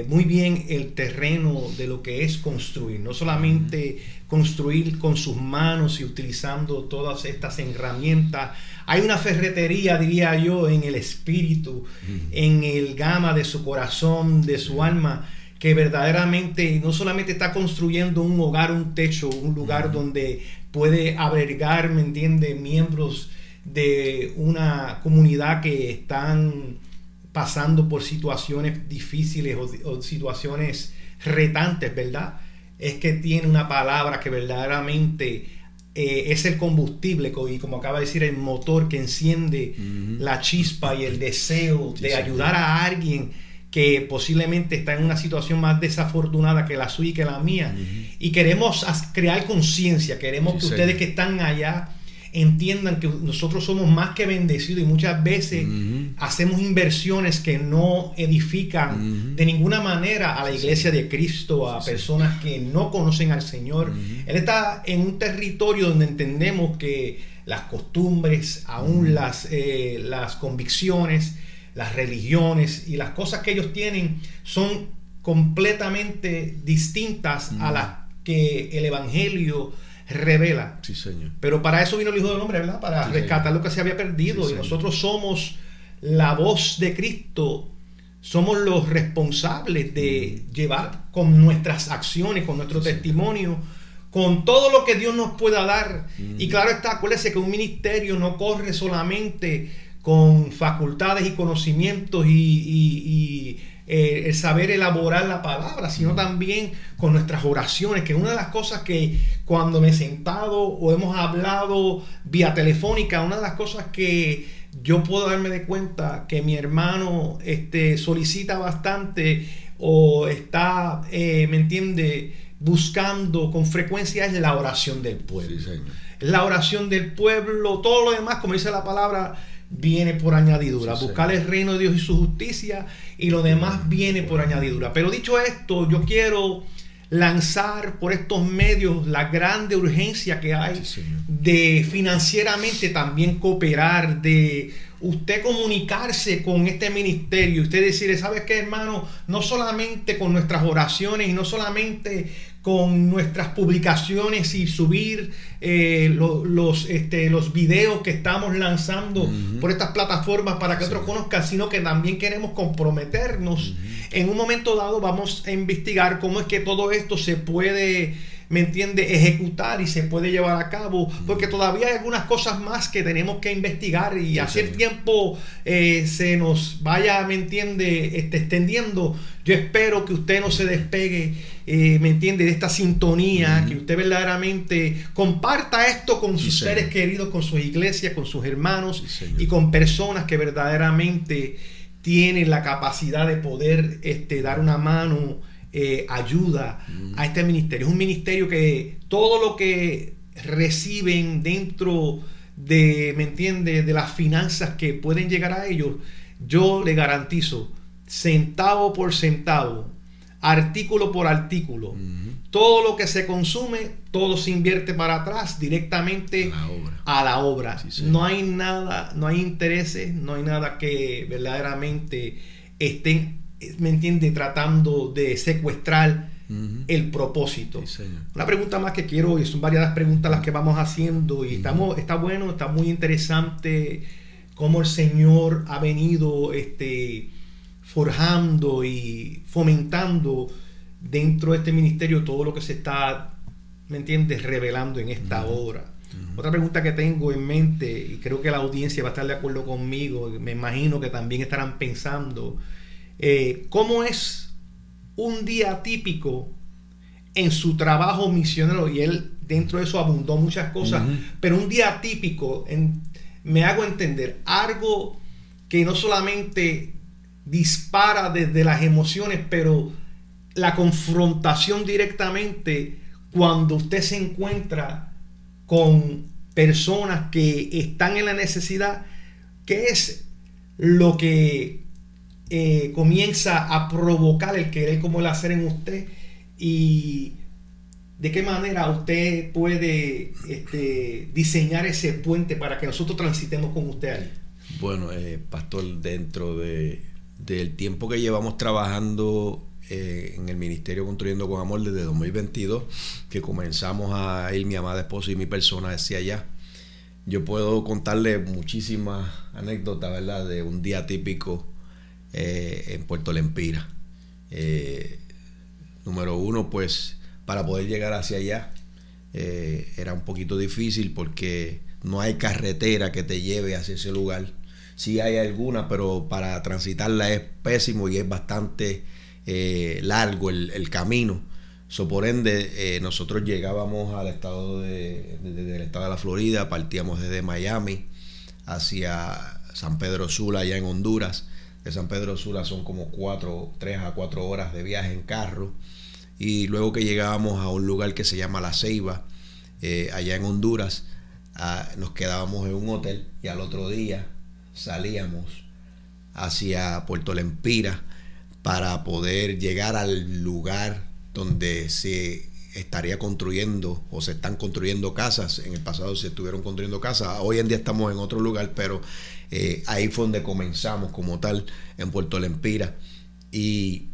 A: muy bien el terreno de lo que es construir, no solamente construir con sus manos y utilizando todas estas herramientas. Hay una ferretería, diría yo, en el espíritu, en el gama de su corazón, de su alma, que verdaderamente no solamente está construyendo un hogar, un techo, un lugar donde puede albergar, ¿me entiende?, miembros de una comunidad que están pasando por situaciones difíciles o situaciones retantes, ¿verdad? Es que tiene una palabra que verdaderamente es el combustible, y como acaba de decir, el motor que enciende la chispa y el deseo de ayudar a alguien que posiblemente está en una situación más desafortunada que la suya y que la mía. Y queremos crear conciencia, queremos que ustedes que están allá entiendan que nosotros somos más que bendecidos, y muchas veces hacemos inversiones que no edifican de ninguna manera a la iglesia de Cristo, a personas que no conocen al Señor. Él está en un territorio donde entendemos que las costumbres, aún las convicciones, las religiones y las cosas que ellos tienen son completamente distintas a las que el Evangelio revela.
B: Sí, Señor.
A: Pero para eso vino el Hijo del Hombre, ¿verdad? Para rescatar lo que se había perdido. Y nosotros somos la voz de Cristo, somos los responsables de llevar con nuestras acciones, con nuestro testimonio, con todo lo que Dios nos pueda dar. Y claro está, acuérdese que un ministerio no corre solamente con facultades y conocimientos y el saber elaborar la palabra, sino también con nuestras oraciones, que una de las cosas que cuando me he sentado o hemos hablado vía telefónica, una de las cosas que yo puedo darme de cuenta que mi hermano solicita bastante o está, ¿me entiende?, buscando con frecuencia es la oración del pueblo.
B: Sí, señor.
A: La oración del pueblo, todo lo demás, como dice la palabra, viene por añadidura.
B: Sí,
A: buscar el reino de Dios y su justicia, y lo demás viene por añadidura. Pero dicho esto, yo quiero lanzar por estos medios la grande urgencia que hay de financieramente también cooperar, de usted comunicarse con este ministerio, usted decirle, ¿sabes qué, hermano? No solamente con nuestras oraciones y no solamente con nuestras publicaciones y subir los videos que estamos lanzando por estas plataformas para que otros conozcan, sino que también queremos comprometernos. En un momento dado vamos a investigar cómo es que todo esto se puede, ¿me entiende?, ejecutar y se puede llevar a cabo, porque todavía hay algunas cosas más que tenemos que investigar y hace el tiempo se nos vaya, ¿me entiende?, extendiendo. Yo espero que usted no se despegue, ¿me entiende?, de esta sintonía, que usted verdaderamente comparta esto con sus seres queridos, con sus iglesias, con sus hermanos y con personas que verdaderamente tienen la capacidad de poder dar una mano, ayuda a este ministerio. Es un ministerio que todo lo que reciben dentro de, ¿me entiende?, de las finanzas que pueden llegar a ellos, yo le garantizo, centavo por centavo, artículo por artículo, todo lo que se consume, todo se invierte para atrás directamente a la obra. Sí, no hay nada, no hay intereses, no hay nada que verdaderamente estén, ¿me entiende?, tratando de secuestrar el propósito. Sí, una pregunta más que quiero, y son varias las preguntas las que vamos haciendo, y está bueno, está muy interesante cómo el Señor ha venido forjando y fomentando dentro de este ministerio todo lo que se está, ¿me entiendes?, revelando en esta obra. Otra pregunta que tengo en mente, y creo que la audiencia va a estar de acuerdo conmigo, me imagino que también estarán pensando, ¿cómo es un día típico en su trabajo misionero? Y él dentro de eso abundó muchas cosas, pero un día típico, me hago entender, algo que no solamente dispara desde las emociones, pero la confrontación directamente cuando usted se encuentra con personas que están en la necesidad. ¿Qué es lo que comienza a provocar el querer como el hacer en usted? Y de qué manera usted puede diseñar ese puente para que nosotros transitemos con usted ahí.
B: Bueno, pastor, dentro del tiempo que llevamos trabajando en el ministerio Construyendo con Amor desde 2022, que comenzamos a ir mi amada esposa y mi persona hacia allá, yo puedo contarle muchísimas anécdotas, ¿verdad?, de un día típico en Puerto Lempira. Número uno, pues para poder llegar hacia allá era un poquito difícil porque no hay carretera que te lleve hacia ese lugar. Sí hay alguna, pero para transitarla es pésimo y es bastante largo el camino. Por ende, nosotros llegábamos al estado desde el estado de la Florida, partíamos desde Miami hacia San Pedro Sula, allá en Honduras. De San Pedro Sula son como 3 a 4 horas de viaje en carro. Y luego que llegábamos a un lugar que se llama La Ceiba, allá en Honduras, nos quedábamos en un hotel y al otro día salíamos hacia Puerto Lempira para poder llegar al lugar donde se estaría construyendo o se están construyendo casas. En el pasado se estuvieron construyendo casas, hoy en día estamos en otro lugar, pero ahí fue donde comenzamos como tal, en Puerto Lempira. Y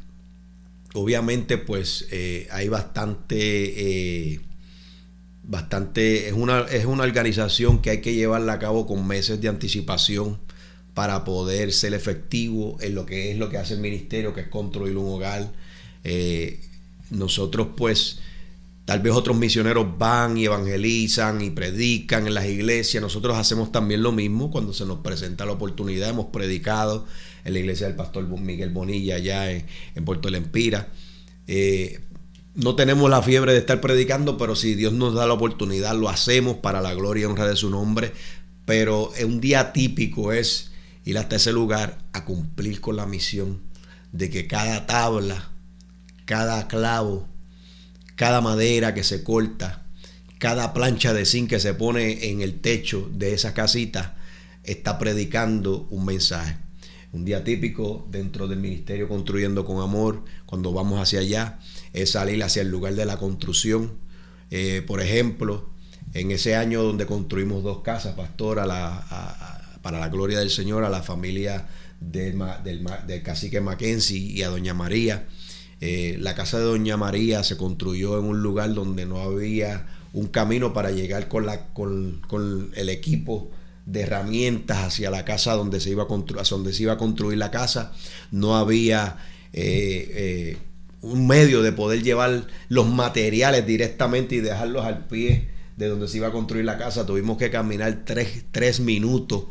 B: obviamente pues hay bastante es una organización que hay que llevarla a cabo con meses de anticipación para poder ser efectivo en lo que hace el ministerio, que es construir un hogar. Nosotros pues Tal vez otros misioneros van y evangelizan y predican en las iglesias. Nosotros hacemos también lo mismo cuando se nos presenta la oportunidad. Hemos predicado en la iglesia del pastor Miguel Bonilla allá en Puerto Lempira. No tenemos la fiebre de estar predicando, pero si Dios nos da la oportunidad, lo hacemos para la gloria y honra de su nombre. Pero un día típico es ir hasta ese lugar a cumplir con la misión de que cada tabla, cada clavo, cada madera que se corta, cada plancha de zinc que se pone en el techo de esa casita está predicando un mensaje. Un día típico dentro del ministerio Construyendo con Amor, cuando vamos hacia allá, es salir hacia el lugar de la construcción. Por ejemplo, en ese año donde construimos 2 casas, pastor, para la gloria del Señor, a la familia del cacique Mackenzie y a doña María. La casa de doña María se construyó en un lugar donde no había un camino para llegar con el equipo de herramientas hacia la casa donde se iba a construir la casa. No había un medio de poder llevar los materiales directamente y dejarlos al pie de donde se iba a construir la casa. Tuvimos que caminar 3 minutos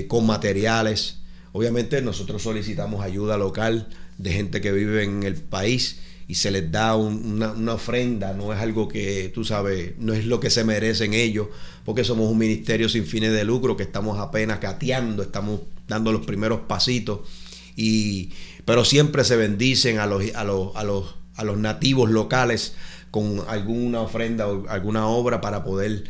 B: con materiales. Obviamente nosotros solicitamos ayuda local de gente que vive en el país y se les da una ofrenda. No es algo que, tú sabes, no es lo que se merecen ellos, porque somos un ministerio sin fines de lucro que estamos apenas gateando, estamos dando los primeros pasitos, pero siempre se bendicen a los nativos locales con alguna ofrenda o alguna obra para poder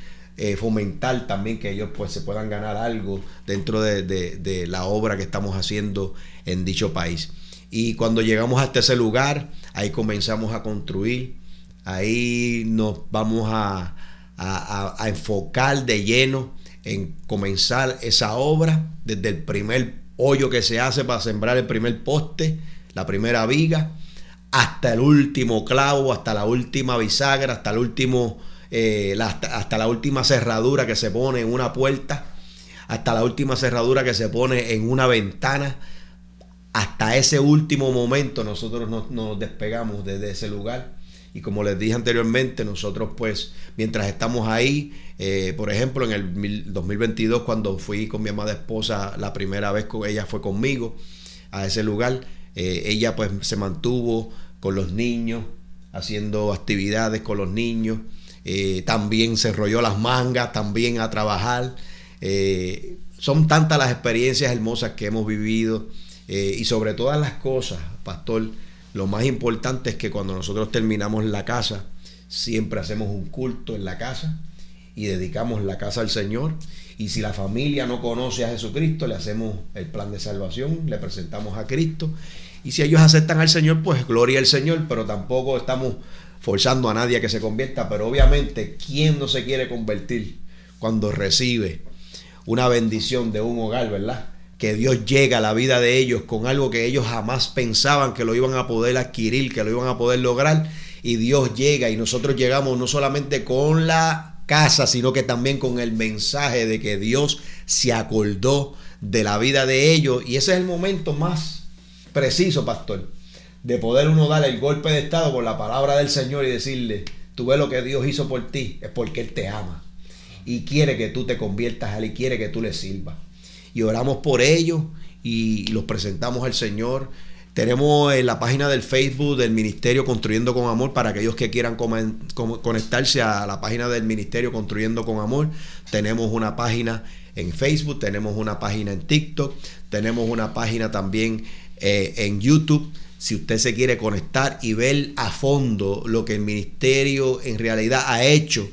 B: fomentar también que ellos pues se puedan ganar algo dentro de la obra que estamos haciendo en dicho país. Y cuando llegamos hasta ese lugar, ahí comenzamos a construir, ahí nos vamos a enfocar de lleno en comenzar esa obra, desde el primer hoyo que se hace para sembrar el primer poste, la primera viga, hasta el último clavo, hasta la última bisagra, hasta la última cerradura que se pone en una puerta, hasta la última cerradura que se pone en una ventana. Hasta ese último momento nosotros nos despegamos desde ese lugar. Y como les dije anteriormente, nosotros pues mientras estamos ahí, por ejemplo en el 2022 cuando fui con mi amada esposa la primera vez, ella fue conmigo a ese lugar, ella pues se mantuvo con los niños, haciendo actividades con los niños, también se enrolló las mangas, también a trabajar. Son tantas las experiencias hermosas que hemos vivido. Y sobre todas las cosas, pastor, lo más importante es que cuando nosotros terminamos la casa, siempre hacemos un culto en la casa y dedicamos la casa al Señor. Y si la familia no conoce a Jesucristo, le hacemos el plan de salvación, le presentamos a Cristo. Y si ellos aceptan al Señor, pues gloria al Señor, pero tampoco estamos forzando a nadie a que se convierta. Pero obviamente, ¿quién no se quiere convertir cuando recibe una bendición de un hogar, verdad? Que Dios llega a la vida de ellos con algo que ellos jamás pensaban que lo iban a poder adquirir, que lo iban a poder lograr, y Dios llega y nosotros llegamos no solamente con la casa, sino que también con el mensaje de que Dios se acordó de la vida de ellos. Y ese es el momento más preciso, pastor, de poder uno dar el golpe de estado con la palabra del Señor y decirle: tú ves lo que Dios hizo por ti, es porque Él te ama y quiere que tú te conviertas a Él y quiere que tú le sirvas. Y oramos por ellos y los presentamos al Señor. Tenemos en la página del Facebook del Ministerio Construyendo con Amor para aquellos que quieran conectarse a la página del Ministerio Construyendo con Amor. Tenemos una página en Facebook, tenemos una página en TikTok, tenemos una página también en YouTube. Si usted se quiere conectar y ver a fondo lo que el ministerio en realidad ha hecho,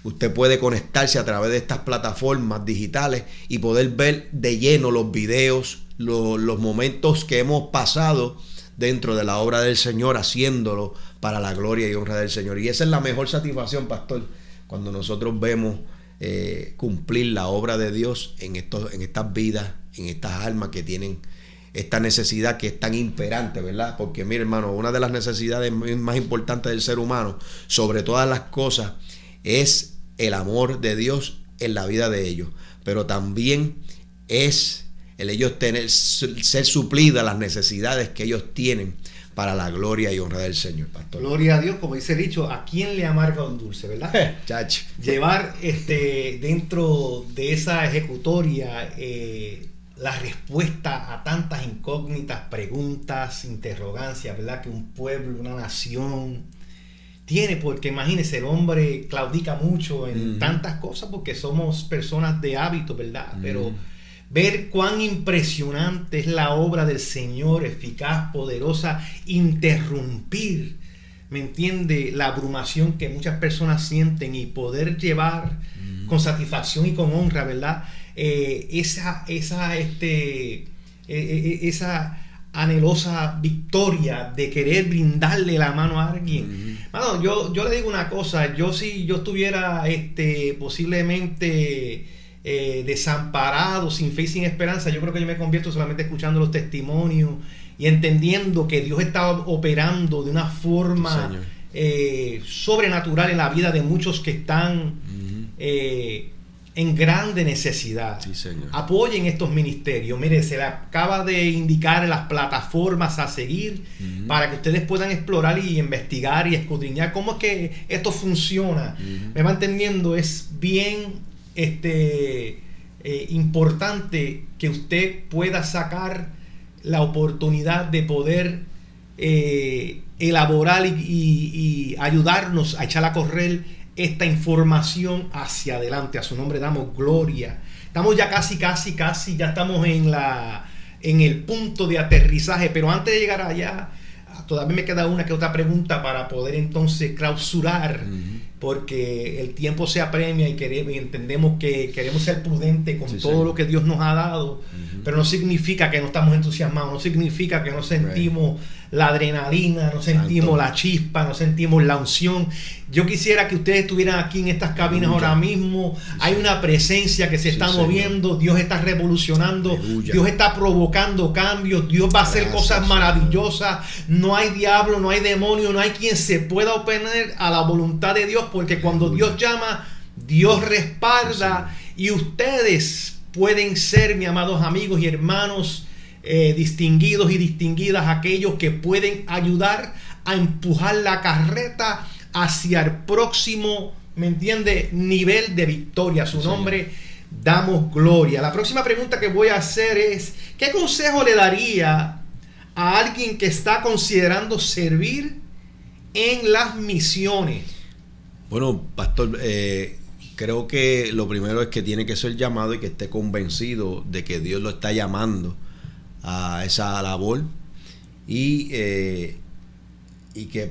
B: usted puede conectarse a través de estas plataformas digitales y poder ver de lleno los videos, los momentos que hemos pasado dentro de la obra del Señor, haciéndolo para la gloria y honra del Señor. Y esa es la mejor satisfacción, pastor, cuando nosotros vemos cumplir la obra de Dios en estas vidas, en estas almas que tienen esta necesidad que es tan imperante, ¿verdad? Porque mire, hermano, una de las necesidades más importantes del ser humano, sobre todas las cosas, es el amor de Dios en la vida de ellos, pero también es el ellos ser suplidas las necesidades que ellos tienen para la gloria y honra del Señor, pastor.
A: Gloria a Dios, como dice el dicho, ¿a quién le amarga un dulce, verdad?
B: Chacho.
A: Llevar dentro de esa ejecutoria la respuesta a tantas incógnitas, preguntas, interrogancias, ¿verdad? Que un pueblo, una nación tiene, porque imagínese, el hombre claudica mucho en tantas cosas porque somos personas de hábito, ¿verdad? Pero ver cuán impresionante es la obra del Señor, eficaz, poderosa, interrumpir, ¿me entiende? La abrumación que muchas personas sienten y poder llevar con satisfacción y con honra, ¿verdad? Esa anhelosa victoria de querer brindarle la mano a alguien. Mano, yo le digo una cosa, si yo estuviera posiblemente desamparado, sin fe y sin esperanza, yo creo que yo me convierto solamente escuchando los testimonios y entendiendo que Dios está operando de una forma sobrenatural en la vida de muchos que están en grande necesidad.
B: Sí, Señor.
A: Apoyen estos ministerios. Mire, se le acaba de indicar las plataformas a seguir para que ustedes puedan explorar y investigar y escudriñar cómo es que esto funciona. Me va entendiendo, es bien importante que usted pueda sacar la oportunidad de poder elaborar y ayudarnos a echar a correr esta información hacia adelante. A su nombre damos gloria. Estamos ya casi, ya estamos en el punto de aterrizaje, pero antes de llegar allá, todavía me queda una que otra pregunta para poder entonces clausurar, porque el tiempo se apremia y entendemos que queremos ser prudentes con todo lo que Dios nos ha dado, pero no significa que no estamos entusiasmados, no significa que no sentimos la adrenalina, no sentimos la chispa, no sentimos la unción. Yo quisiera que ustedes estuvieran aquí en estas cabinas ahora mismo. Hay una presencia que se está moviendo. Dios está revolucionando. Dios está provocando cambios. Dios va a hacer cosas maravillosas. No hay diablo, no hay demonio, no hay quien se pueda oponer a la voluntad de Dios, porque cuando Dios llama, Dios respalda. Y ustedes pueden ser, mis amados amigos y hermanos, distinguidos y distinguidas, aquellos que pueden ayudar a empujar la carreta hacia el próximo, ¿me entiende?, nivel de victoria. A su nombre damos gloria. La próxima pregunta que voy a hacer es: ¿qué consejo le daría a alguien que está considerando servir en las misiones?
B: Bueno, pastor, creo que lo primero es que tiene que ser llamado y que esté convencido de que Dios lo está llamando a esa labor, y que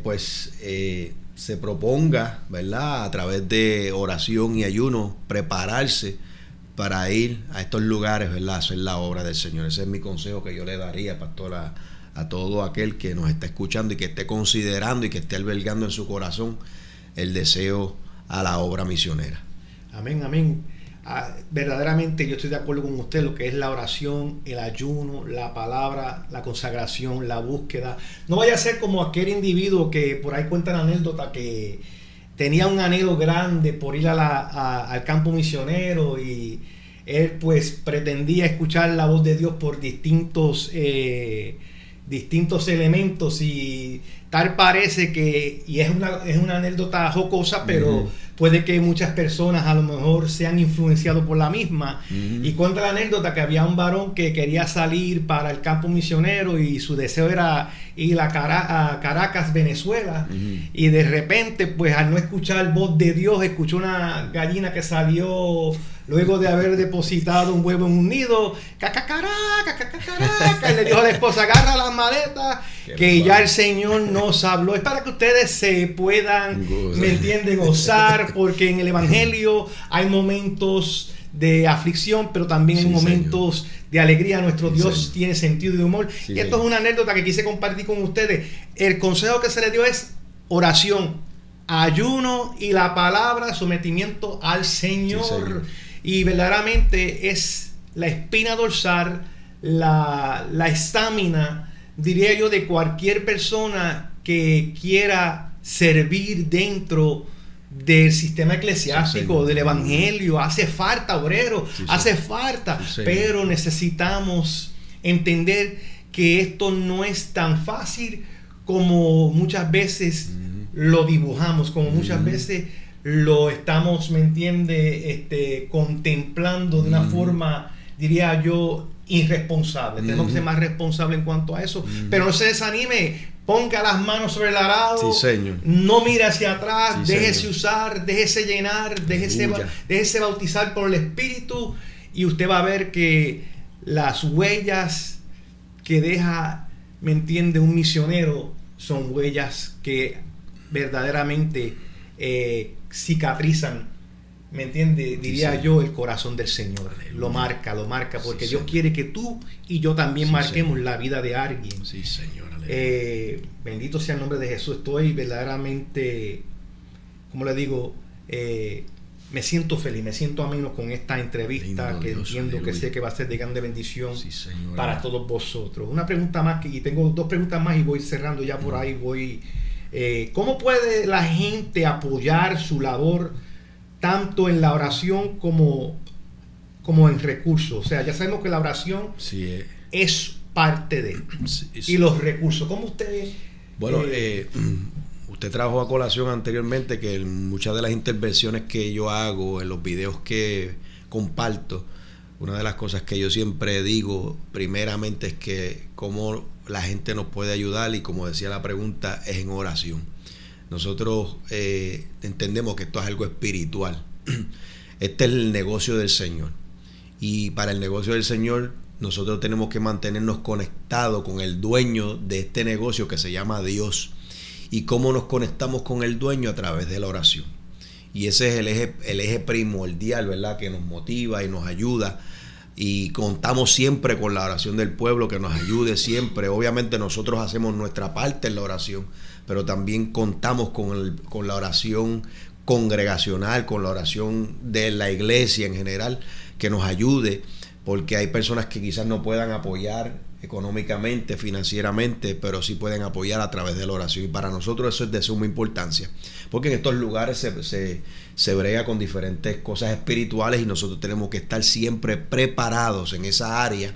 B: pues se proponga, ¿verdad?, a través de oración y ayuno, prepararse para ir a estos lugares, ¿verdad?, a hacer la obra del Señor. Ese es mi consejo que yo le daría, pastor, a todo aquel que nos está escuchando y que esté considerando y que esté albergando en su corazón el deseo a la obra misionera.
A: Amén, amén. Verdaderamente yo estoy de acuerdo con usted, lo que es la oración, el ayuno, la palabra, la consagración, la búsqueda. No vaya a ser como aquel individuo que por ahí cuenta la anécdota, que tenía un anhelo grande por ir al campo misionero, y él pues pretendía escuchar la voz de Dios por distintos elementos, y tal parece que, y es una anécdota jocosa, pero puede que muchas personas a lo mejor sean influenciados por la misma. Y cuenta la anécdota que había un varón que quería salir para el campo misionero y su deseo era ir a Caracas, Venezuela, y de repente, pues al no escuchar voz de Dios, escuchó una gallina que salió luego de haber depositado un huevo en un nido, y le dijo a la esposa: agarra las maletas, que ya el Señor nos habló. Es para que ustedes se puedan, ¿me entienden?, gozar, porque en el Evangelio hay momentos de aflicción, pero también hay momentos de alegría. Nuestro Dios tiene sentido de humor. Y esto es una anécdota que quise compartir con ustedes. El consejo que se le dio es oración, ayuno y la palabra, sometimiento al Señor. Y verdaderamente es la espina dorsal, la estamina, diría yo, de cualquier persona que quiera servir dentro del sistema eclesiástico, del evangelio. Hace falta obreros, hace falta, pero necesitamos entender que esto no es tan fácil como muchas veces lo dibujamos, como muchas veces lo estamos, ¿me entiende? Contemplando de una forma, diría yo, irresponsable. Tenemos que ser más responsables en cuanto a eso. Pero no se desanime. Ponga las manos sobre el arado.
B: Sí, Señor.
A: No mire hacia atrás.
B: Sí,
A: déjese
B: Señor.
A: usar. Déjese llenar. Déjese bautizar por el Espíritu. Y usted va a ver que las huellas que deja, ¿me entiende?, un misionero son huellas que verdaderamente cicatrizan, ¿me entiende? Diría
B: sí,
A: yo, el corazón del Señor.
B: Aleluya.
A: Lo marca, porque
B: Sí,
A: Dios
B: Señor.
A: quiere que tú y yo también
B: Sí,
A: marquemos
B: Señor.
A: la vida de alguien.
B: Sí, Señor.
A: Bendito sea el nombre de Jesús. Estoy verdaderamente, como le digo, me siento feliz, me siento ameno con esta entrevista.
B: Lindo
A: que
B: Dios,
A: entiendo
B: aleluya.
A: que sé que va a ser de grande bendición
B: Sí, Señor.
A: para todos vosotros. Una pregunta más, y tengo dos preguntas más y voy cerrando ya por ahí. ¿Cómo puede la gente apoyar su labor tanto en la oración como en recursos? O sea, ya sabemos que la oración
B: Sí,
A: es parte de
B: sí.
A: y los recursos. ¿Cómo usted?
B: Bueno, usted trajo a colación anteriormente que en muchas de las intervenciones que yo hago, en los videos que comparto, una de las cosas que yo siempre digo primeramente es que cómo la gente nos puede ayudar, y como decía la pregunta, es en oración. Nosotros entendemos que esto es algo espiritual. Este es el negocio del Señor, y para el negocio del Señor nosotros tenemos que mantenernos conectados con el dueño de este negocio, que se llama Dios. ¿Y cómo nos conectamos con el dueño? A través de la oración. Y ese es el eje primordial, ¿verdad?, que nos motiva y nos ayuda. Y contamos siempre con la oración del pueblo, que nos ayude siempre. Obviamente nosotros hacemos nuestra parte en la oración, pero también contamos con la oración congregacional, con la oración de la iglesia en general, que nos ayude, porque hay personas que quizás no puedan apoyar económicamente, financieramente, pero sí pueden apoyar a través de la oración. Y para nosotros eso es de suma importancia, porque en estos lugares se brega con diferentes cosas espirituales, y nosotros tenemos que estar siempre preparados en esa área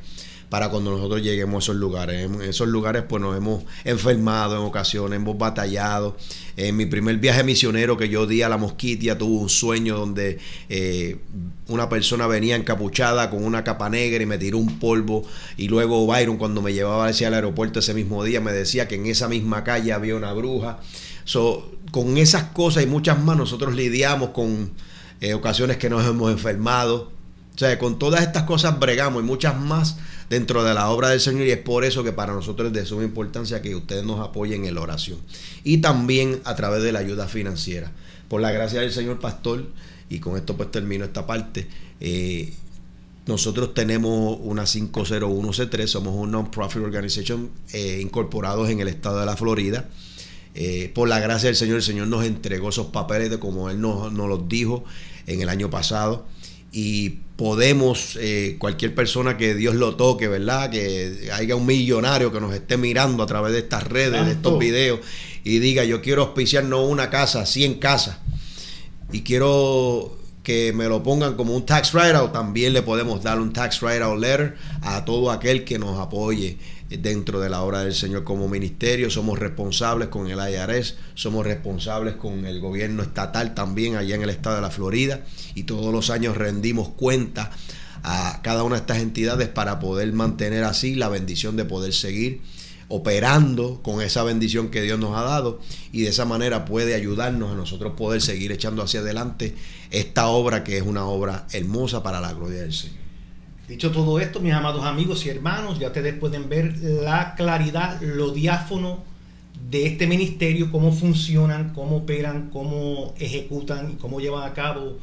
B: para cuando nosotros lleguemos a esos lugares. En esos lugares pues nos hemos enfermado en ocasiones, hemos batallado. En mi primer viaje misionero que yo di a la Mosquitia, tuve un sueño donde una persona venía encapuchada con una capa negra y me tiró un polvo, y luego Byron, cuando me llevaba hacia el aeropuerto ese mismo día, me decía que en esa misma calle había una bruja. Con esas cosas y muchas más nosotros lidiamos con ocasiones que nos hemos enfermado. O sea, con todas estas cosas bregamos, y muchas más dentro de la obra del Señor, y es por eso que para nosotros es de suma importancia que ustedes nos apoyen en la oración, y también a través de la ayuda financiera. Por la gracia del Señor, pastor, y con esto pues termino esta parte, nosotros tenemos una 501c3, somos un non-profit organization incorporados en el estado de la Florida. Por la gracia del Señor, el Señor nos entregó esos papeles de como Él nos los dijo en el año pasado, y podemos, cualquier persona que Dios lo toque, ¿verdad?, que haya un millonario que nos esté mirando a través de estas redes, de estos videos, y diga: yo quiero auspiciar no una casa, 100 casas, y quiero que me lo pongan como un tax write-out, también le podemos dar un tax write-out letter a todo aquel que nos apoye dentro de la obra del Señor. Como ministerio somos responsables con el IRS, somos responsables con el gobierno estatal también allá en el estado de la Florida, y todos los años rendimos cuenta a cada una de estas entidades para poder mantener así la bendición de poder seguir operando con esa bendición que Dios nos ha dado, y de esa manera puede ayudarnos a nosotros poder seguir echando hacia adelante esta obra, que es una obra hermosa para la gloria del Señor.
A: Dicho todo esto, mis amados amigos y hermanos, ya ustedes pueden ver la claridad, lo diáfano de este ministerio, cómo funcionan, cómo operan, cómo ejecutan y cómo llevan a cabo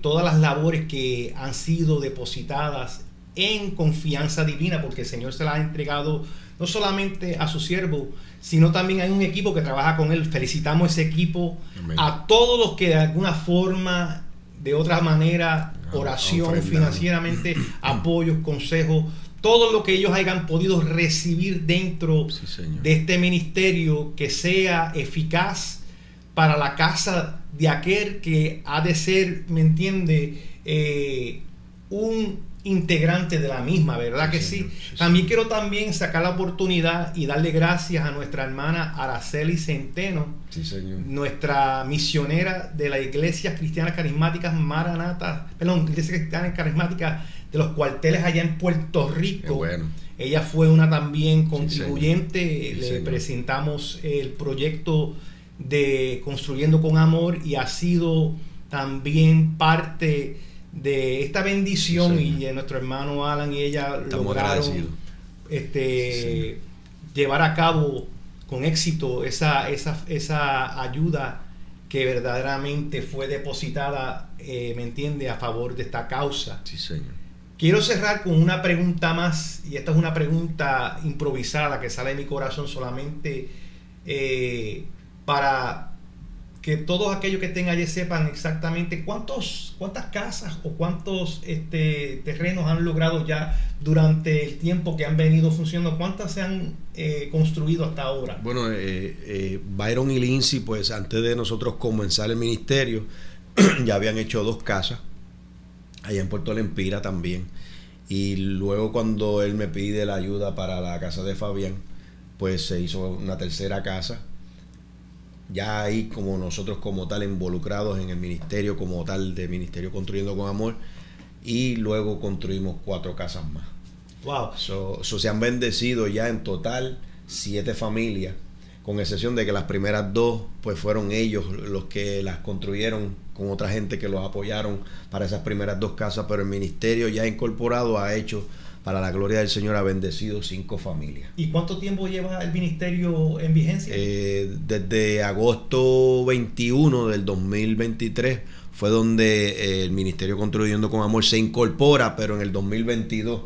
A: todas las labores que han sido depositadas en confianza divina, porque el Señor se las ha entregado no solamente a su siervo, sino también hay un equipo que trabaja con él. Felicitamos ese equipo. Amén. A todos los que de alguna forma, de otra manera, oración, financieramente, apoyos, consejos, todo lo que ellos hayan podido recibir dentro de este ministerio, que sea eficaz para la casa de aquel que ha de ser, ¿me entiende?, un integrantes de la misma, ¿verdad que sí? También quiero sacar la oportunidad y darle gracias a nuestra hermana Araceli Centeno, nuestra misionera de la Iglesia Cristiana Carismática Maranata, Iglesia Cristiana Carismática de los cuarteles allá en Puerto Rico.
B: Bueno.
A: Ella fue una también contribuyente. Le presentamos el proyecto de Construyendo con Amor y ha sido también parte de esta bendición, y nuestro hermano Alan y ella lograron llevar a cabo con éxito esa ayuda que verdaderamente fue depositada, ¿me entiende?, a favor de esta causa.
B: Sí, señor.
A: Quiero cerrar con una pregunta más, y esta es una pregunta improvisada que sale de mi corazón solamente para que todos aquellos que estén allí sepan exactamente cuántas casas o cuántos terrenos han logrado ya durante el tiempo que han venido funcionando, cuántas se han construido hasta ahora.
B: Bueno, Byron y Lindsay, pues antes de nosotros comenzar el ministerio, ya habían hecho 2 casas, allá en Puerto Lempira también, y luego cuando él me pide la ayuda para la casa de Fabián, pues se hizo una 3ª casa. Ya ahí como nosotros como tal involucrados en el ministerio como tal de Ministerio Construyendo con Amor, y luego construimos 4 casas más.
A: Wow.
B: Se han bendecido ya en total 7 familias, con excepción de que las primeras 2 pues fueron ellos los que las construyeron con otra gente que los apoyaron para esas primeras 2 casas, pero el ministerio ya incorporado ha hecho, para la gloria del Señor, ha bendecido 5 familias.
A: ¿Y cuánto tiempo lleva el ministerio en vigencia?
B: Desde agosto 21 del 2023 fue donde el Ministerio Construyendo con Amor se incorpora, pero en el 2022,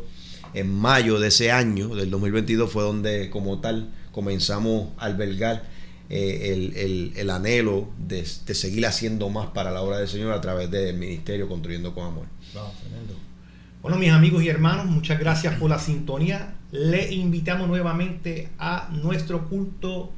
B: en mayo de ese año, del 2022, fue donde como tal comenzamos a albergar el anhelo de seguir haciendo más para la obra del Señor a través del Ministerio Construyendo con Amor.
A: Wow, tremendo. Bueno, mis amigos y hermanos, muchas gracias por la sintonía. Le invitamos nuevamente a nuestro culto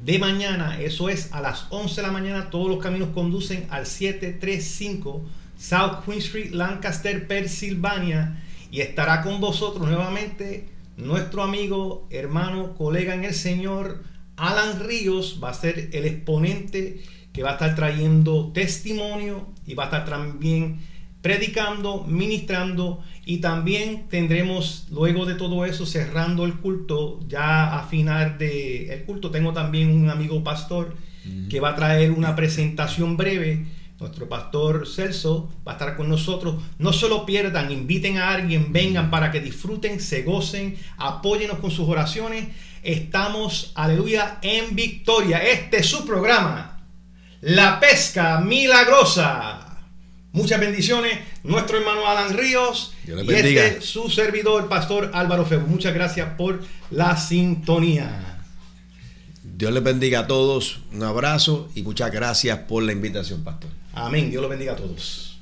A: de mañana. Eso es a las 11 de la mañana. Todos los caminos conducen al 735 South Queen Street, Lancaster, Pensilvania. Y estará con vosotros nuevamente nuestro amigo, hermano, colega en el Señor, Alan Ríos. Va a ser el exponente que va a estar trayendo testimonio y va a estar también predicando, ministrando, y también tendremos, luego de todo eso, cerrando el culto, ya a final del culto, tengo también un amigo pastor que va a traer una presentación breve. Nuestro pastor Celso va a estar con nosotros. No se lo pierdan, inviten a alguien, vengan para que disfruten, se gocen, apóyenos con sus oraciones. Estamos, aleluya, en victoria. Este es su programa, La Pesca Milagrosa. Muchas bendiciones, nuestro hermano Alan Ríos y su servidor, pastor Álvaro Febus. Muchas gracias por la sintonía.
B: Dios les bendiga a todos, un abrazo y muchas gracias por la invitación, pastor.
A: Amén, Dios los bendiga a todos.